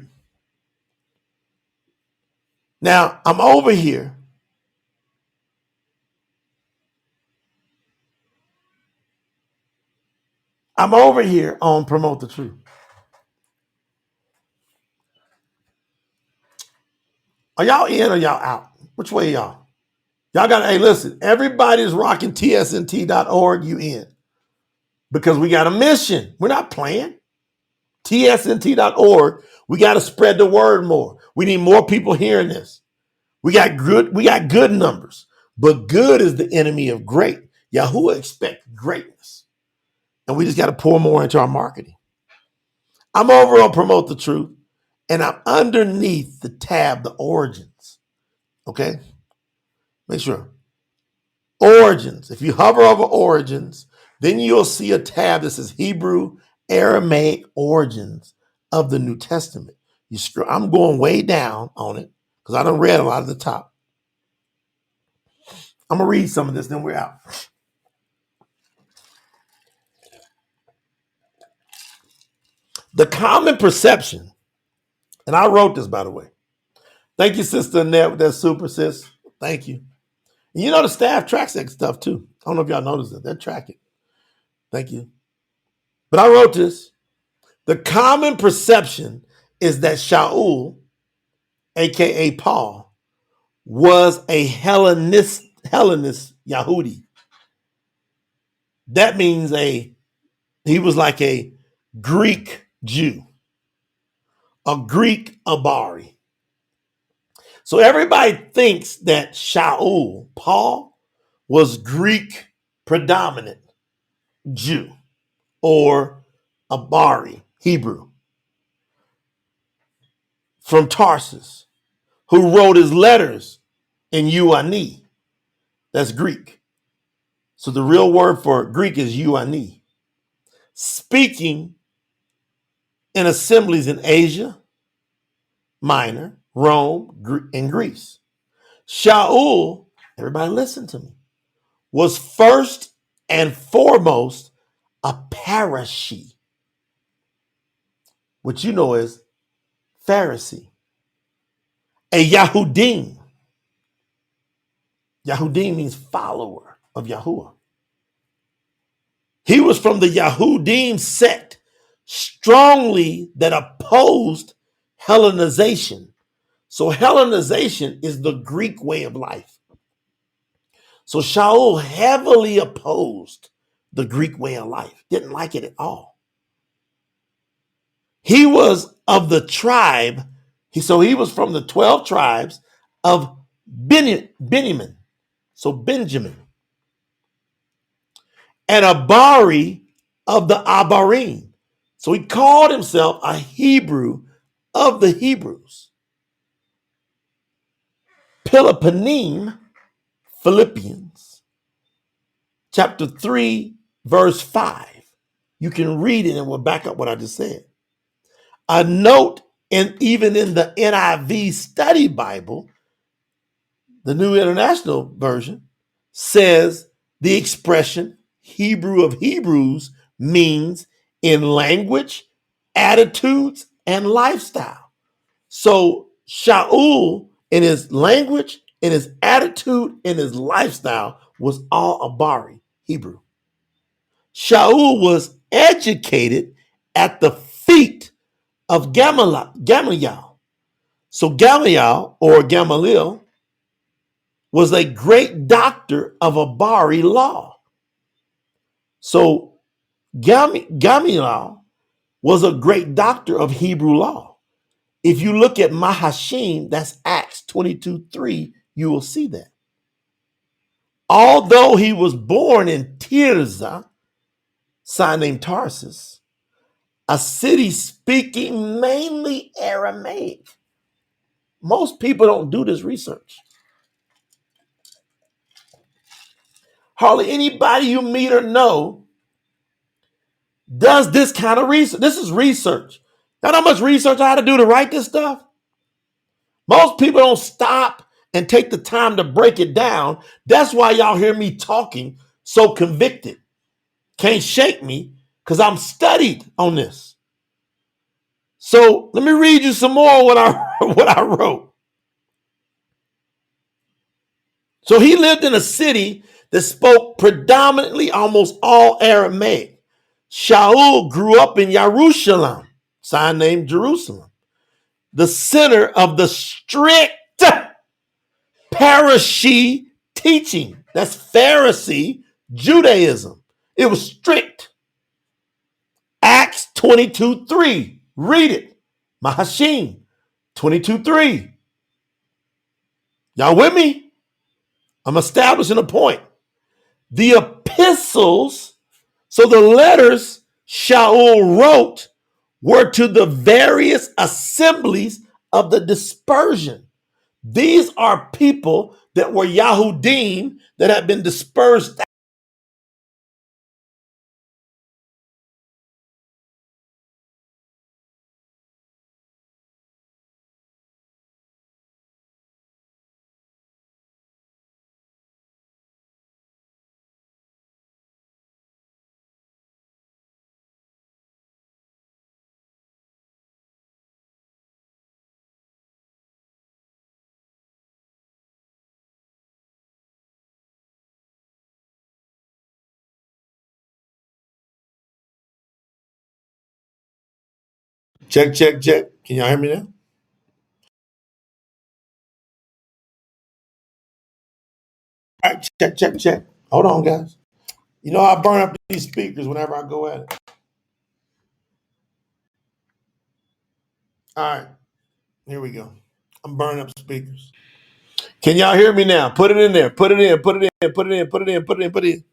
Speaker 1: Now, I'm over here. On Promote the Truth. Are y'all in or y'all out? Which way y'all? Y'all got to, hey, listen, everybody's rocking tsnt.org, you in. Because we got a mission. We're not playing. tsnt.org, we got to spread the word more. We need more people hearing this. We got good numbers, but good is the enemy of great. Yahuwah expects greatness. And we just got to pour more into our marketing. I'm over on Promote the Truth, and I'm underneath the tab, the origins. Okay? Make sure. Origins. If you hover over origins, then you'll see a tab that says Hebrew, Aramaic origins of the New Testament. I'm going way down on it because I done read a lot at the top. I'm going to read some of this, then we're out. The common perception, and I wrote this, by the way. Thank you, Sister Annette, with that super, sis. Thank you. And you know the staff tracks that stuff, too. I don't know if y'all noticed that. They track it. Thank you. But I wrote this. The common perception is that Shaul, a.k.a. Paul, was a Hellenist Yahudi. That means he was like a Greek Jew, a Greek Abariy. So everybody thinks that Shaul, Paul, was Greek predominant Jew or Abariy, Hebrew, from Tarsus, who wrote his letters in Yuani. That's Greek. So the real word for Greek is Yuani. Speaking in assemblies in Asia Minor, Rome, and Greece. Shaul, everybody listen to me, was first and foremost a Parashiy, which you know is Pharisee, a Yahudiym. Yahudiym means follower of Yahuwah. He was from the Yahudiym sect, strongly that opposed Hellenization. So Hellenization is the Greek way of life. So Shaul heavily opposed the Greek way of life, didn't like it at all. He was of the tribe, so he was from the 12 tribes of Benjamin, so Benjamin, and Abariy of the Abarim. So he called himself a Hebrew of the Hebrews. Peloponneme, Philippians, chapter 3, verse 5. You can read it and we'll back up what I just said. A note, and even in the NIV Study Bible, the New International Version, says the expression Hebrew of Hebrews means in language, attitudes, and lifestyle. So Shaul, in his language, in his attitude, in his lifestyle, was all Abariy, Hebrew. Shaul was educated at the feet of Gamaliel. So Gamaliel, or Gamaliel, was a great doctor of Abariy law. So Gamaliel was a great doctor of Hebrew law. If you look at Mahashim, that's Acts 22:3, you will see that. Although he was born in Tirzah, sign named Tarsus, a city speaking mainly Aramaic. Most people don't do this research. Hardly anybody you meet or know does this kind of research. This is research. You know how much research I had to do to write this stuff? Most people don't stop and take the time to break it down. That's why y'all hear me talking so convicted. Can't shake me because I'm studied on this. So let me read you some more what I wrote. So he lived in a city that spoke predominantly almost all Aramaic. Shaul grew up in Jerusalem, sign named Jerusalem, the center of the strict Parashiy teaching. That's Pharisee Judaism. It was strict. Acts 22:3. Read it. Mahashim 22:3. Y'all with me? I'm establishing a point. The epistles, so the letters Shaul wrote, were to the various assemblies of the dispersion. These are people that were Yahudiym that had been dispersed. Check, check, check. Can y'all hear me now? All right, check, check, check. Hold on, guys. You know I burn up these speakers whenever I go at it. All right, here we go. I'm burning up speakers. Can y'all hear me now? Put it in there. Put it in. Put it in. Put it in. Put it in. Put it in. Put it in.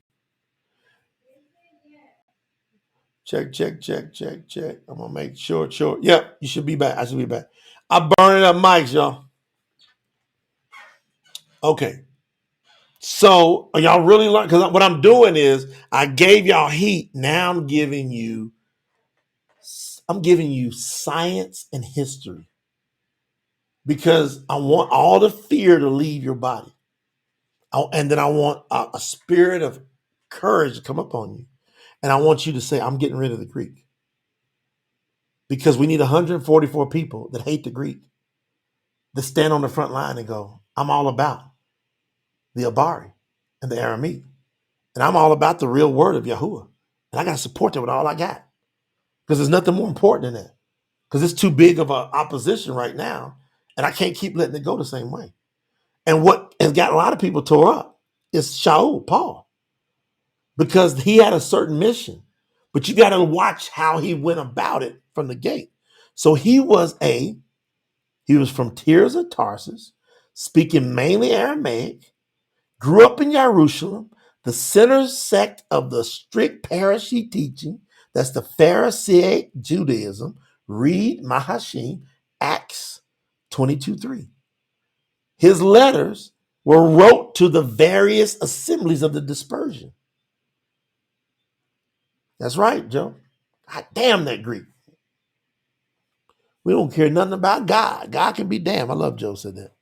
Speaker 1: Check, check, check, check, check. I'm gonna make sure. Yep, you should be back. I should be back. I'm burning up mics, y'all. Okay. So are y'all really learning? Because what I'm doing is I gave y'all heat. Now I'm giving you science and history. Because I want all the fear to leave your body. And then I want a spirit of courage to come upon you. And I want you to say, I'm getting rid of the Greek. Because we need 144 people that hate the Greek, that stand on the front line and go, I'm all about the Abariy and the Aramaic. And I'm all about the real word of Yahuwah. And I got to support that with all I got. Because there's nothing more important than that. Because it's too big of an opposition right now. And I can't keep letting it go the same way. And what has got a lot of people tore up is Shaul, Paul. Because he had a certain mission. But you got to watch how he went about it from the gate. So he was from Tyre of Tarsus, speaking mainly Aramaic, grew up in Jerusalem, the center sect of the strict Parashiy teaching. That's the Pharisee Judaism. Read Mahashim, Acts 22:3. His letters were wrote to the various assemblies of the dispersion. That's right, Joe. God damn that Greek. We don't care nothing about God. God can be damned. I love Joe said that.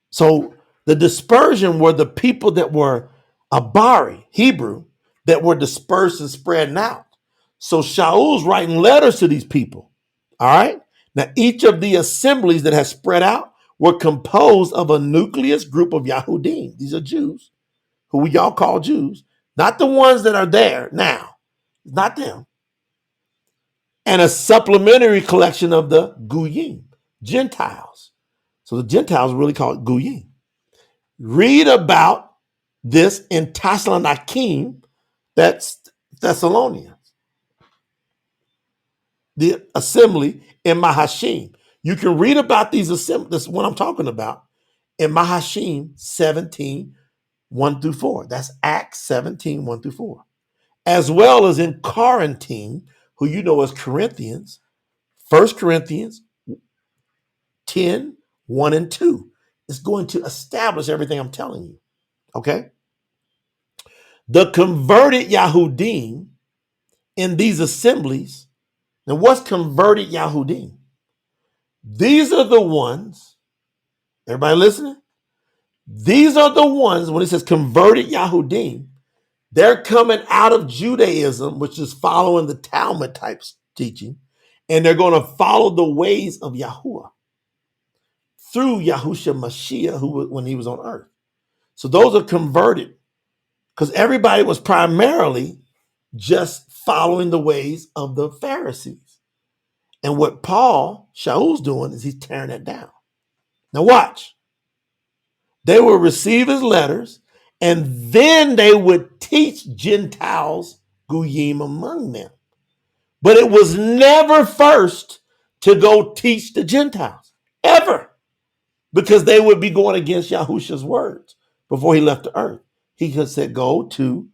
Speaker 1: So the dispersion were the people that were Abariy, Hebrew, that were dispersed and spreading out. So Shaul's writing letters to these people. All right. Now, each of the assemblies that has spread out were composed of a nucleus group of Yahudiym. These are Jews, who we all call Jews, not the ones that are there now, not them. And a supplementary collection of the Guiym, Gentiles. So the Gentiles are really called Guiym. Read about this in Thessalonians, that's Thessalonians, the assembly in Mahashim. You can read about these assemblies, this is what I'm talking about, in Mahashim 17, 1 through 4. That's Acts 17, 1 through 4. As well as in Quarantine, who you know as Corinthians, 1 Corinthians 10, 1 and 2. It's going to establish everything I'm telling you. Okay? The converted Yahudiym in these assemblies. Now, what's converted Yahudiym? These are the ones, everybody listening? These are the ones, when it says converted Yahudiym, they're coming out of Judaism, which is following the Talmud type teaching, and they're going to follow the ways of Yahuwah through Yahushua Mashiach, when he was on earth. So those are converted, because everybody was primarily just following the ways of the Pharisees. And what Shaul's doing is he's tearing that down. Now watch. They will receive his letters, and then they would teach Gentiles, Guiym among them. But it was never first to go teach the Gentiles, ever. Because they would be going against Yahushua's words before he left the earth. He could say, go to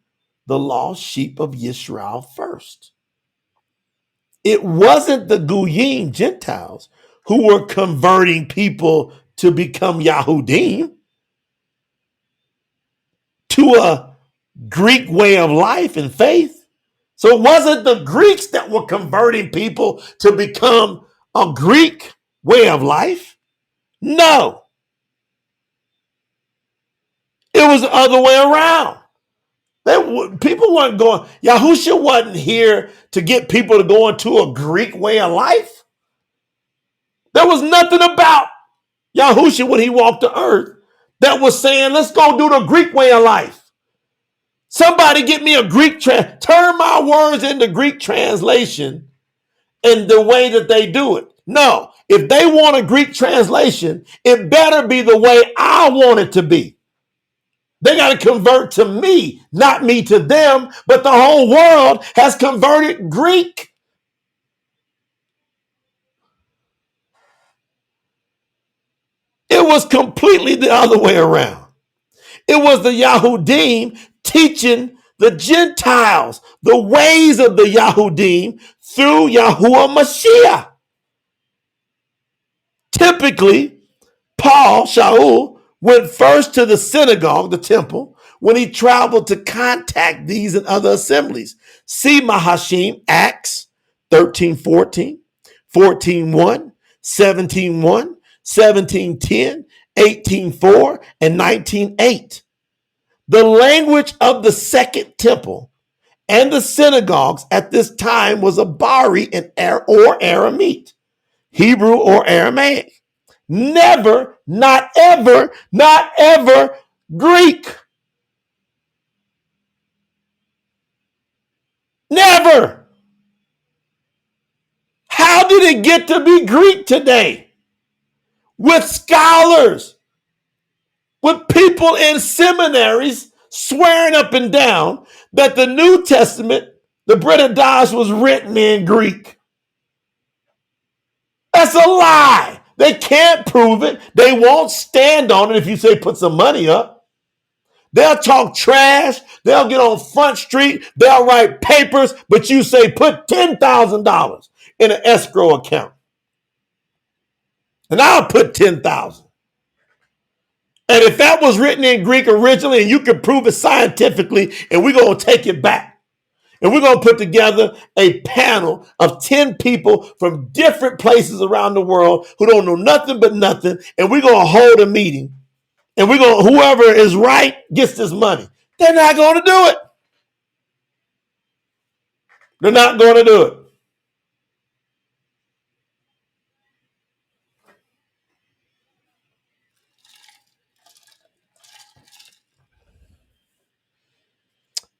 Speaker 1: the lost sheep of Yisrael first. It wasn't the Guiym Gentiles who were converting people to become Yahudiym to a Greek way of life and faith. So it wasn't the Greeks that were converting people to become a Greek way of life. No. It was the other way around. People weren't going, Yahushua wasn't here to get people to go into a Greek way of life. There was nothing about Yahushua when he walked the earth that was saying, let's go do the Greek way of life. Somebody get me a Greek, turn my words into Greek translation in the way that they do it. No, if they want a Greek translation, it better be the way I want it to be. They got to convert to me, not me to them, but the whole world has converted Greek. It was completely the other way around. It was the Yahudiym teaching the Gentiles the ways of the Yahudiym through Yahuwah Mashiach. Typically, Paul, Shaul, went first to the synagogue, the temple, when he traveled to contact these and other assemblies. See Mahashim, Acts 13:14, 14:1, 17:1, 17:10, 18:4, and 19:8. The language of the second temple and the synagogues at this time was Abariy or Aramaic, Hebrew or Aramaic. Never, not ever, not ever Greek. Never. How did it get to be Greek today? With scholars, with people in seminaries swearing up and down that the New Testament, the Brit Hadash, was written in Greek. That's a lie. They can't prove it. They won't stand on it if you say put some money up. They'll talk trash. They'll get on Front Street. They'll write papers, but you say put $10,000 in an escrow account. And I'll put 10,000. And if that was written in Greek originally and you can prove it scientifically, and we're going to take it back. And we're going to put together a panel of 10 people from different places around the world who don't know nothing but nothing. And we're going to hold a meeting. And whoever is right gets this money. They're not going to do it. They're not going to do it.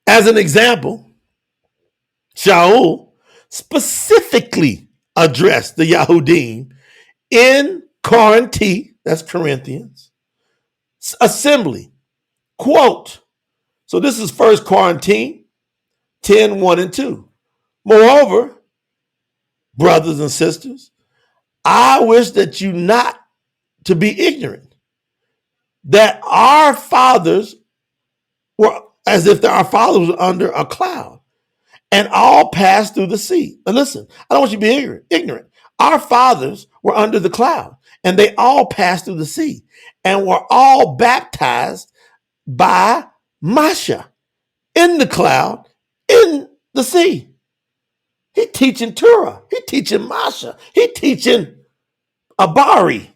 Speaker 1: As an example, Shaul specifically addressed the Yahudiym in Corinth, that's Corinthians, assembly. Quote, so this is 1 Corinthians 10, 1 and 2. Moreover, brothers and sisters, I wish that you not to be ignorant, that our fathers were as if our fathers were under a cloud and all passed through the sea. And listen, I don't want you to be ignorant. Our fathers were under the cloud and they all passed through the sea and were all baptized by Masha in the cloud, in the sea. He teaching Torah. He teaching Masha. He teaching Abariy.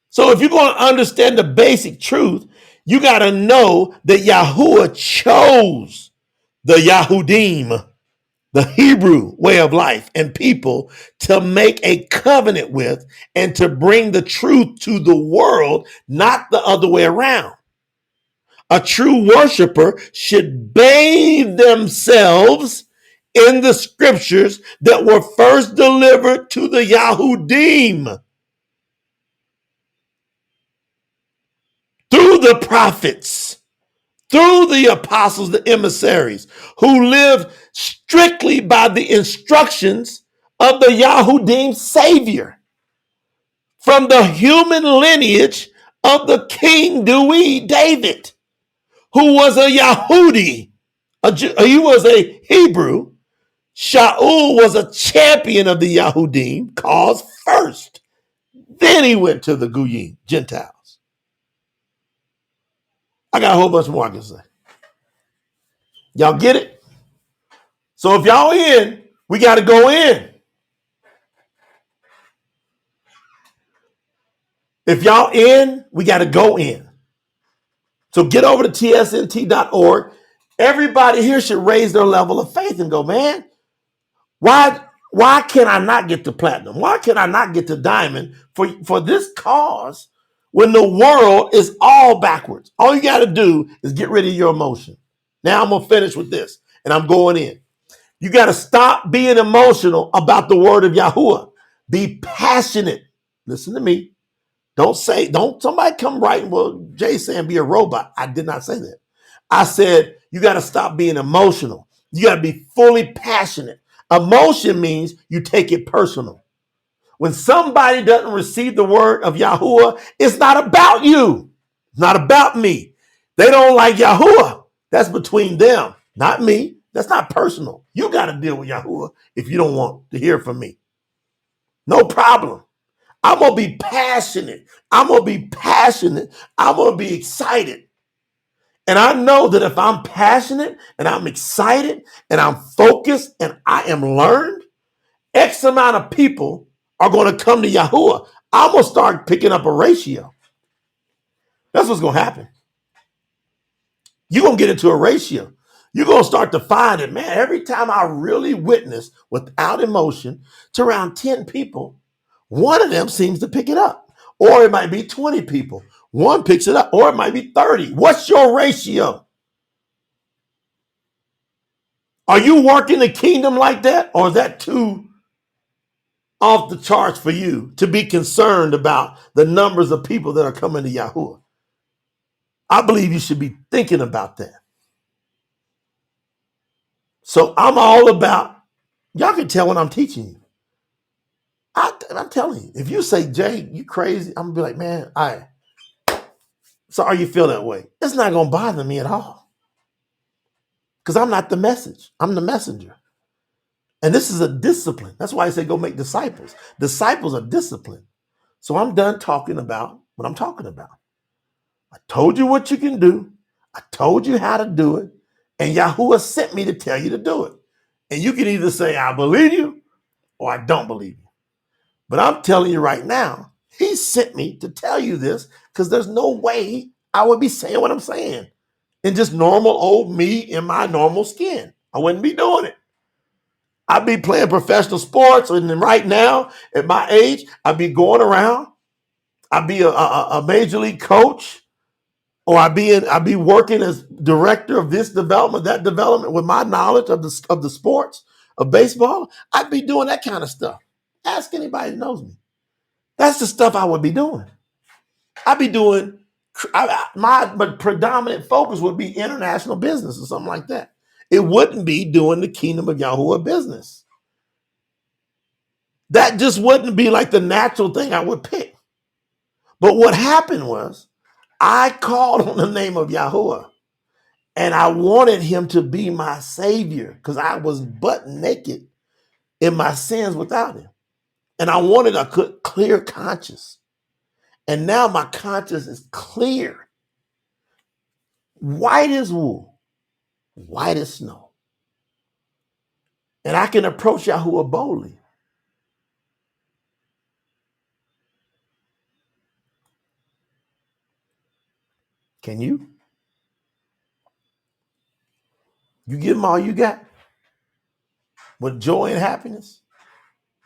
Speaker 1: So if you're going to understand the basic truth, you got to know that Yahuwah chose the Yahudiym, the Hebrew way of life and people, to make a covenant with and to bring the truth to the world, not the other way around. A true worshiper should bathe themselves in the scriptures that were first delivered to the Yahudiym through the prophets, through the apostles, the emissaries, who lived strictly by the instructions of the Yahudiym Savior from the human lineage of the King Guiy, David, who was a Yahudiy. He was a Hebrew. Shaul was a champion of the Yahudiym cause first. Then he went to the Guiym, Gentiles. I got a whole bunch more I can say. Y'all get it? So if y'all in, we got to go in. If y'all in, we got to go in. So get over to tsnt.org. Everybody here should raise their level of faith and go, man, why can I not get to platinum? Why can I not get to diamond for this cause when the world is all backwards? All you got to do is get rid of your emotion. Now I'm going to finish with this, and I'm going in. You got to stop being emotional about the word of Yahuwah. Be passionate. Listen to me. Don't somebody come writing, well, Jay saying be a robot. I did not say that. I said, you got to stop being emotional. You got to be fully passionate. Emotion means you take it personal. When somebody doesn't receive the word of Yahuwah, it's not about you. It's not about me. They don't like Yahuwah. That's between them, not me. That's not personal. You got to deal with Yahuwah if you don't want to hear from me. No problem. I'm going to be passionate. I'm going to be passionate. I'm going to be excited. And I know that if I'm passionate and I'm excited and I'm focused and I am learned, X amount of people are going to come to Yahuwah. I'm going to start picking up a ratio. That's what's going to happen. You're going to get into a ratio. You're going to start to find it, man. Every time I really witness without emotion to around 10 people, one of them seems to pick it up. Or it might be 20 people. One picks it up. Or it might be 30. What's your ratio? Are you working the kingdom like that? Or is that too off the charts for you to be concerned about the numbers of people that are coming to Yahuwah? I believe you should be thinking about that. So I'm all about, y'all can tell when I'm teaching you. I'm telling you, if you say, Jay, you crazy, I'm going to be like, man, sorry you feel that way. It's not going to bother me at all. Because I'm not the message. I'm the messenger. And this is a discipline. That's why I say go make disciples. Disciples are disciplined. So I'm done talking about what I'm talking about. I told you what you can do. I told you how to do it. And Yahuwah sent me to tell you to do it. And you can either say, I believe you, or I don't believe you. But I'm telling you right now, he sent me to tell you this because there's no way I would be saying what I'm saying in just normal old me in my normal skin. I wouldn't be doing it. I'd be playing professional sports, and then right now, at my age, I'd be going around. I'd be a major league coach, or I'd be working as director of this development, that development, with my knowledge of the sports of baseball. I'd be doing that kind of stuff. Ask anybody who knows me. That's the stuff I would be doing. I'd be doing, my predominant focus would be international business or something like that. It wouldn't be doing the kingdom of Yahuwah business. That just wouldn't be like the natural thing I would pick. But what happened was I called on the name of Yahuwah and I wanted him to be my savior because I was butt naked in my sins without him. And I wanted a clear conscience. And now my conscience is clear. White as wool, white as snow. And I can approach Yahuwah boldly. Can you? You give him all you got with joy and happiness?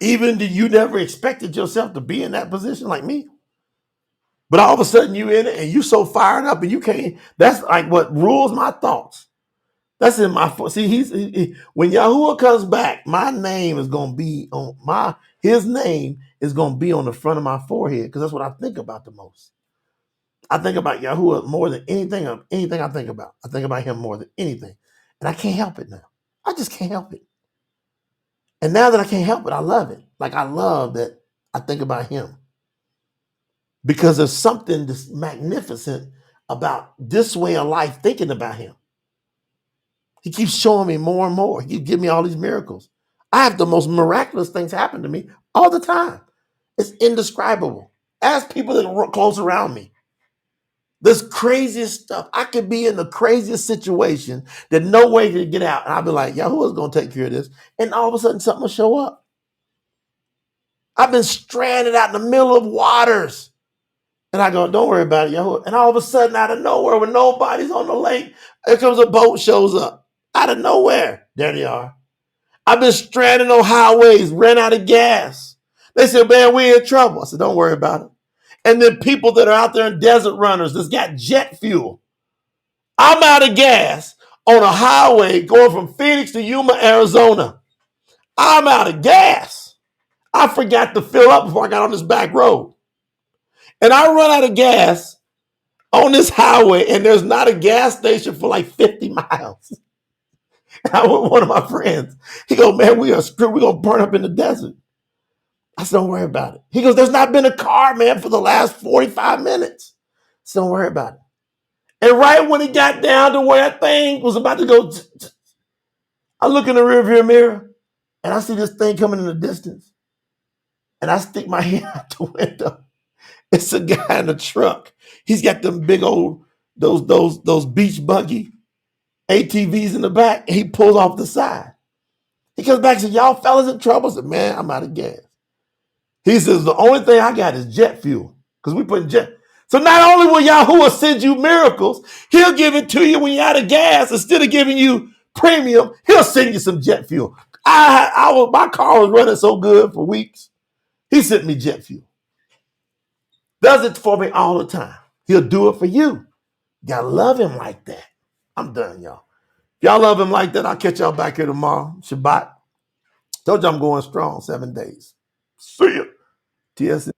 Speaker 1: Even did you never expected yourself to be in that position like me? But all of a sudden you in it and you so fired up and you can't. That's like what rules my thoughts. That's in my, see, when Yahuwah comes back, my name is going to be on his name is going to be on the front of my forehead because that's what I think about the most. I think about Yahuwah more than anything I think about. I think about him more than anything. And I can't help it now. I just can't help it. And now that I can't help it, I love it. Like I love that I think about him. Because there's something that's magnificent about this way of life, thinking about him. He keeps showing me more and more. He keeps giving me all these miracles. I have the most miraculous things happen to me all the time. It's indescribable. Ask people that are close around me. This craziest stuff. I could be in the craziest situation that no way to get out. And I'll be like, Yahuwah's going to take care of this. And all of a sudden something will show up. I've been stranded out in the middle of waters. And I go, don't worry about it, Yahuwah. And all of a sudden, out of nowhere, when nobody's on the lake, here comes a boat, shows up. Out of nowhere, there they are. I've been stranded on highways, ran out of gas. They said, man, we're in trouble. I said, don't worry about it. And then people that are out there in desert runners that's got jet fuel. I'm out of gas on a highway going from Phoenix to Yuma, Arizona. I'm out of gas. I forgot to fill up before I got on this back road. And I run out of gas on this highway, and there's not a gas station for like 50 miles. And I went with one of my friends. He goes, man, we are screwed. We're going to burn up in the desert. I said, don't worry about it. He goes, there's not been a car, man, for the last 45 minutes. I said, don't worry about it. And right when he got down to where that thing was about to go, I look in the rearview mirror, and I see this thing coming in the distance. And I stick my hand out the window. It's a guy in a truck. He's got them big old, those beach buggy ATVs in the back. And he pulls off the side. He comes back and says, y'all fellas in trouble? I said, man, I'm out of gas. He says, the only thing I got is jet fuel. Because we put jet. So not only will Yahuwah send you miracles, he'll give it to you when you're out of gas. Instead of giving you premium, he'll send you some jet fuel. My car was running so good for weeks. He sent me jet fuel. Does it for me all the time. He'll do it for you. You gotta love him like that. I'm done, y'all. If y'all love him like that, I'll catch y'all back here tomorrow. Shabbat. Told you I'm going strong 7 days. See ya. TSN.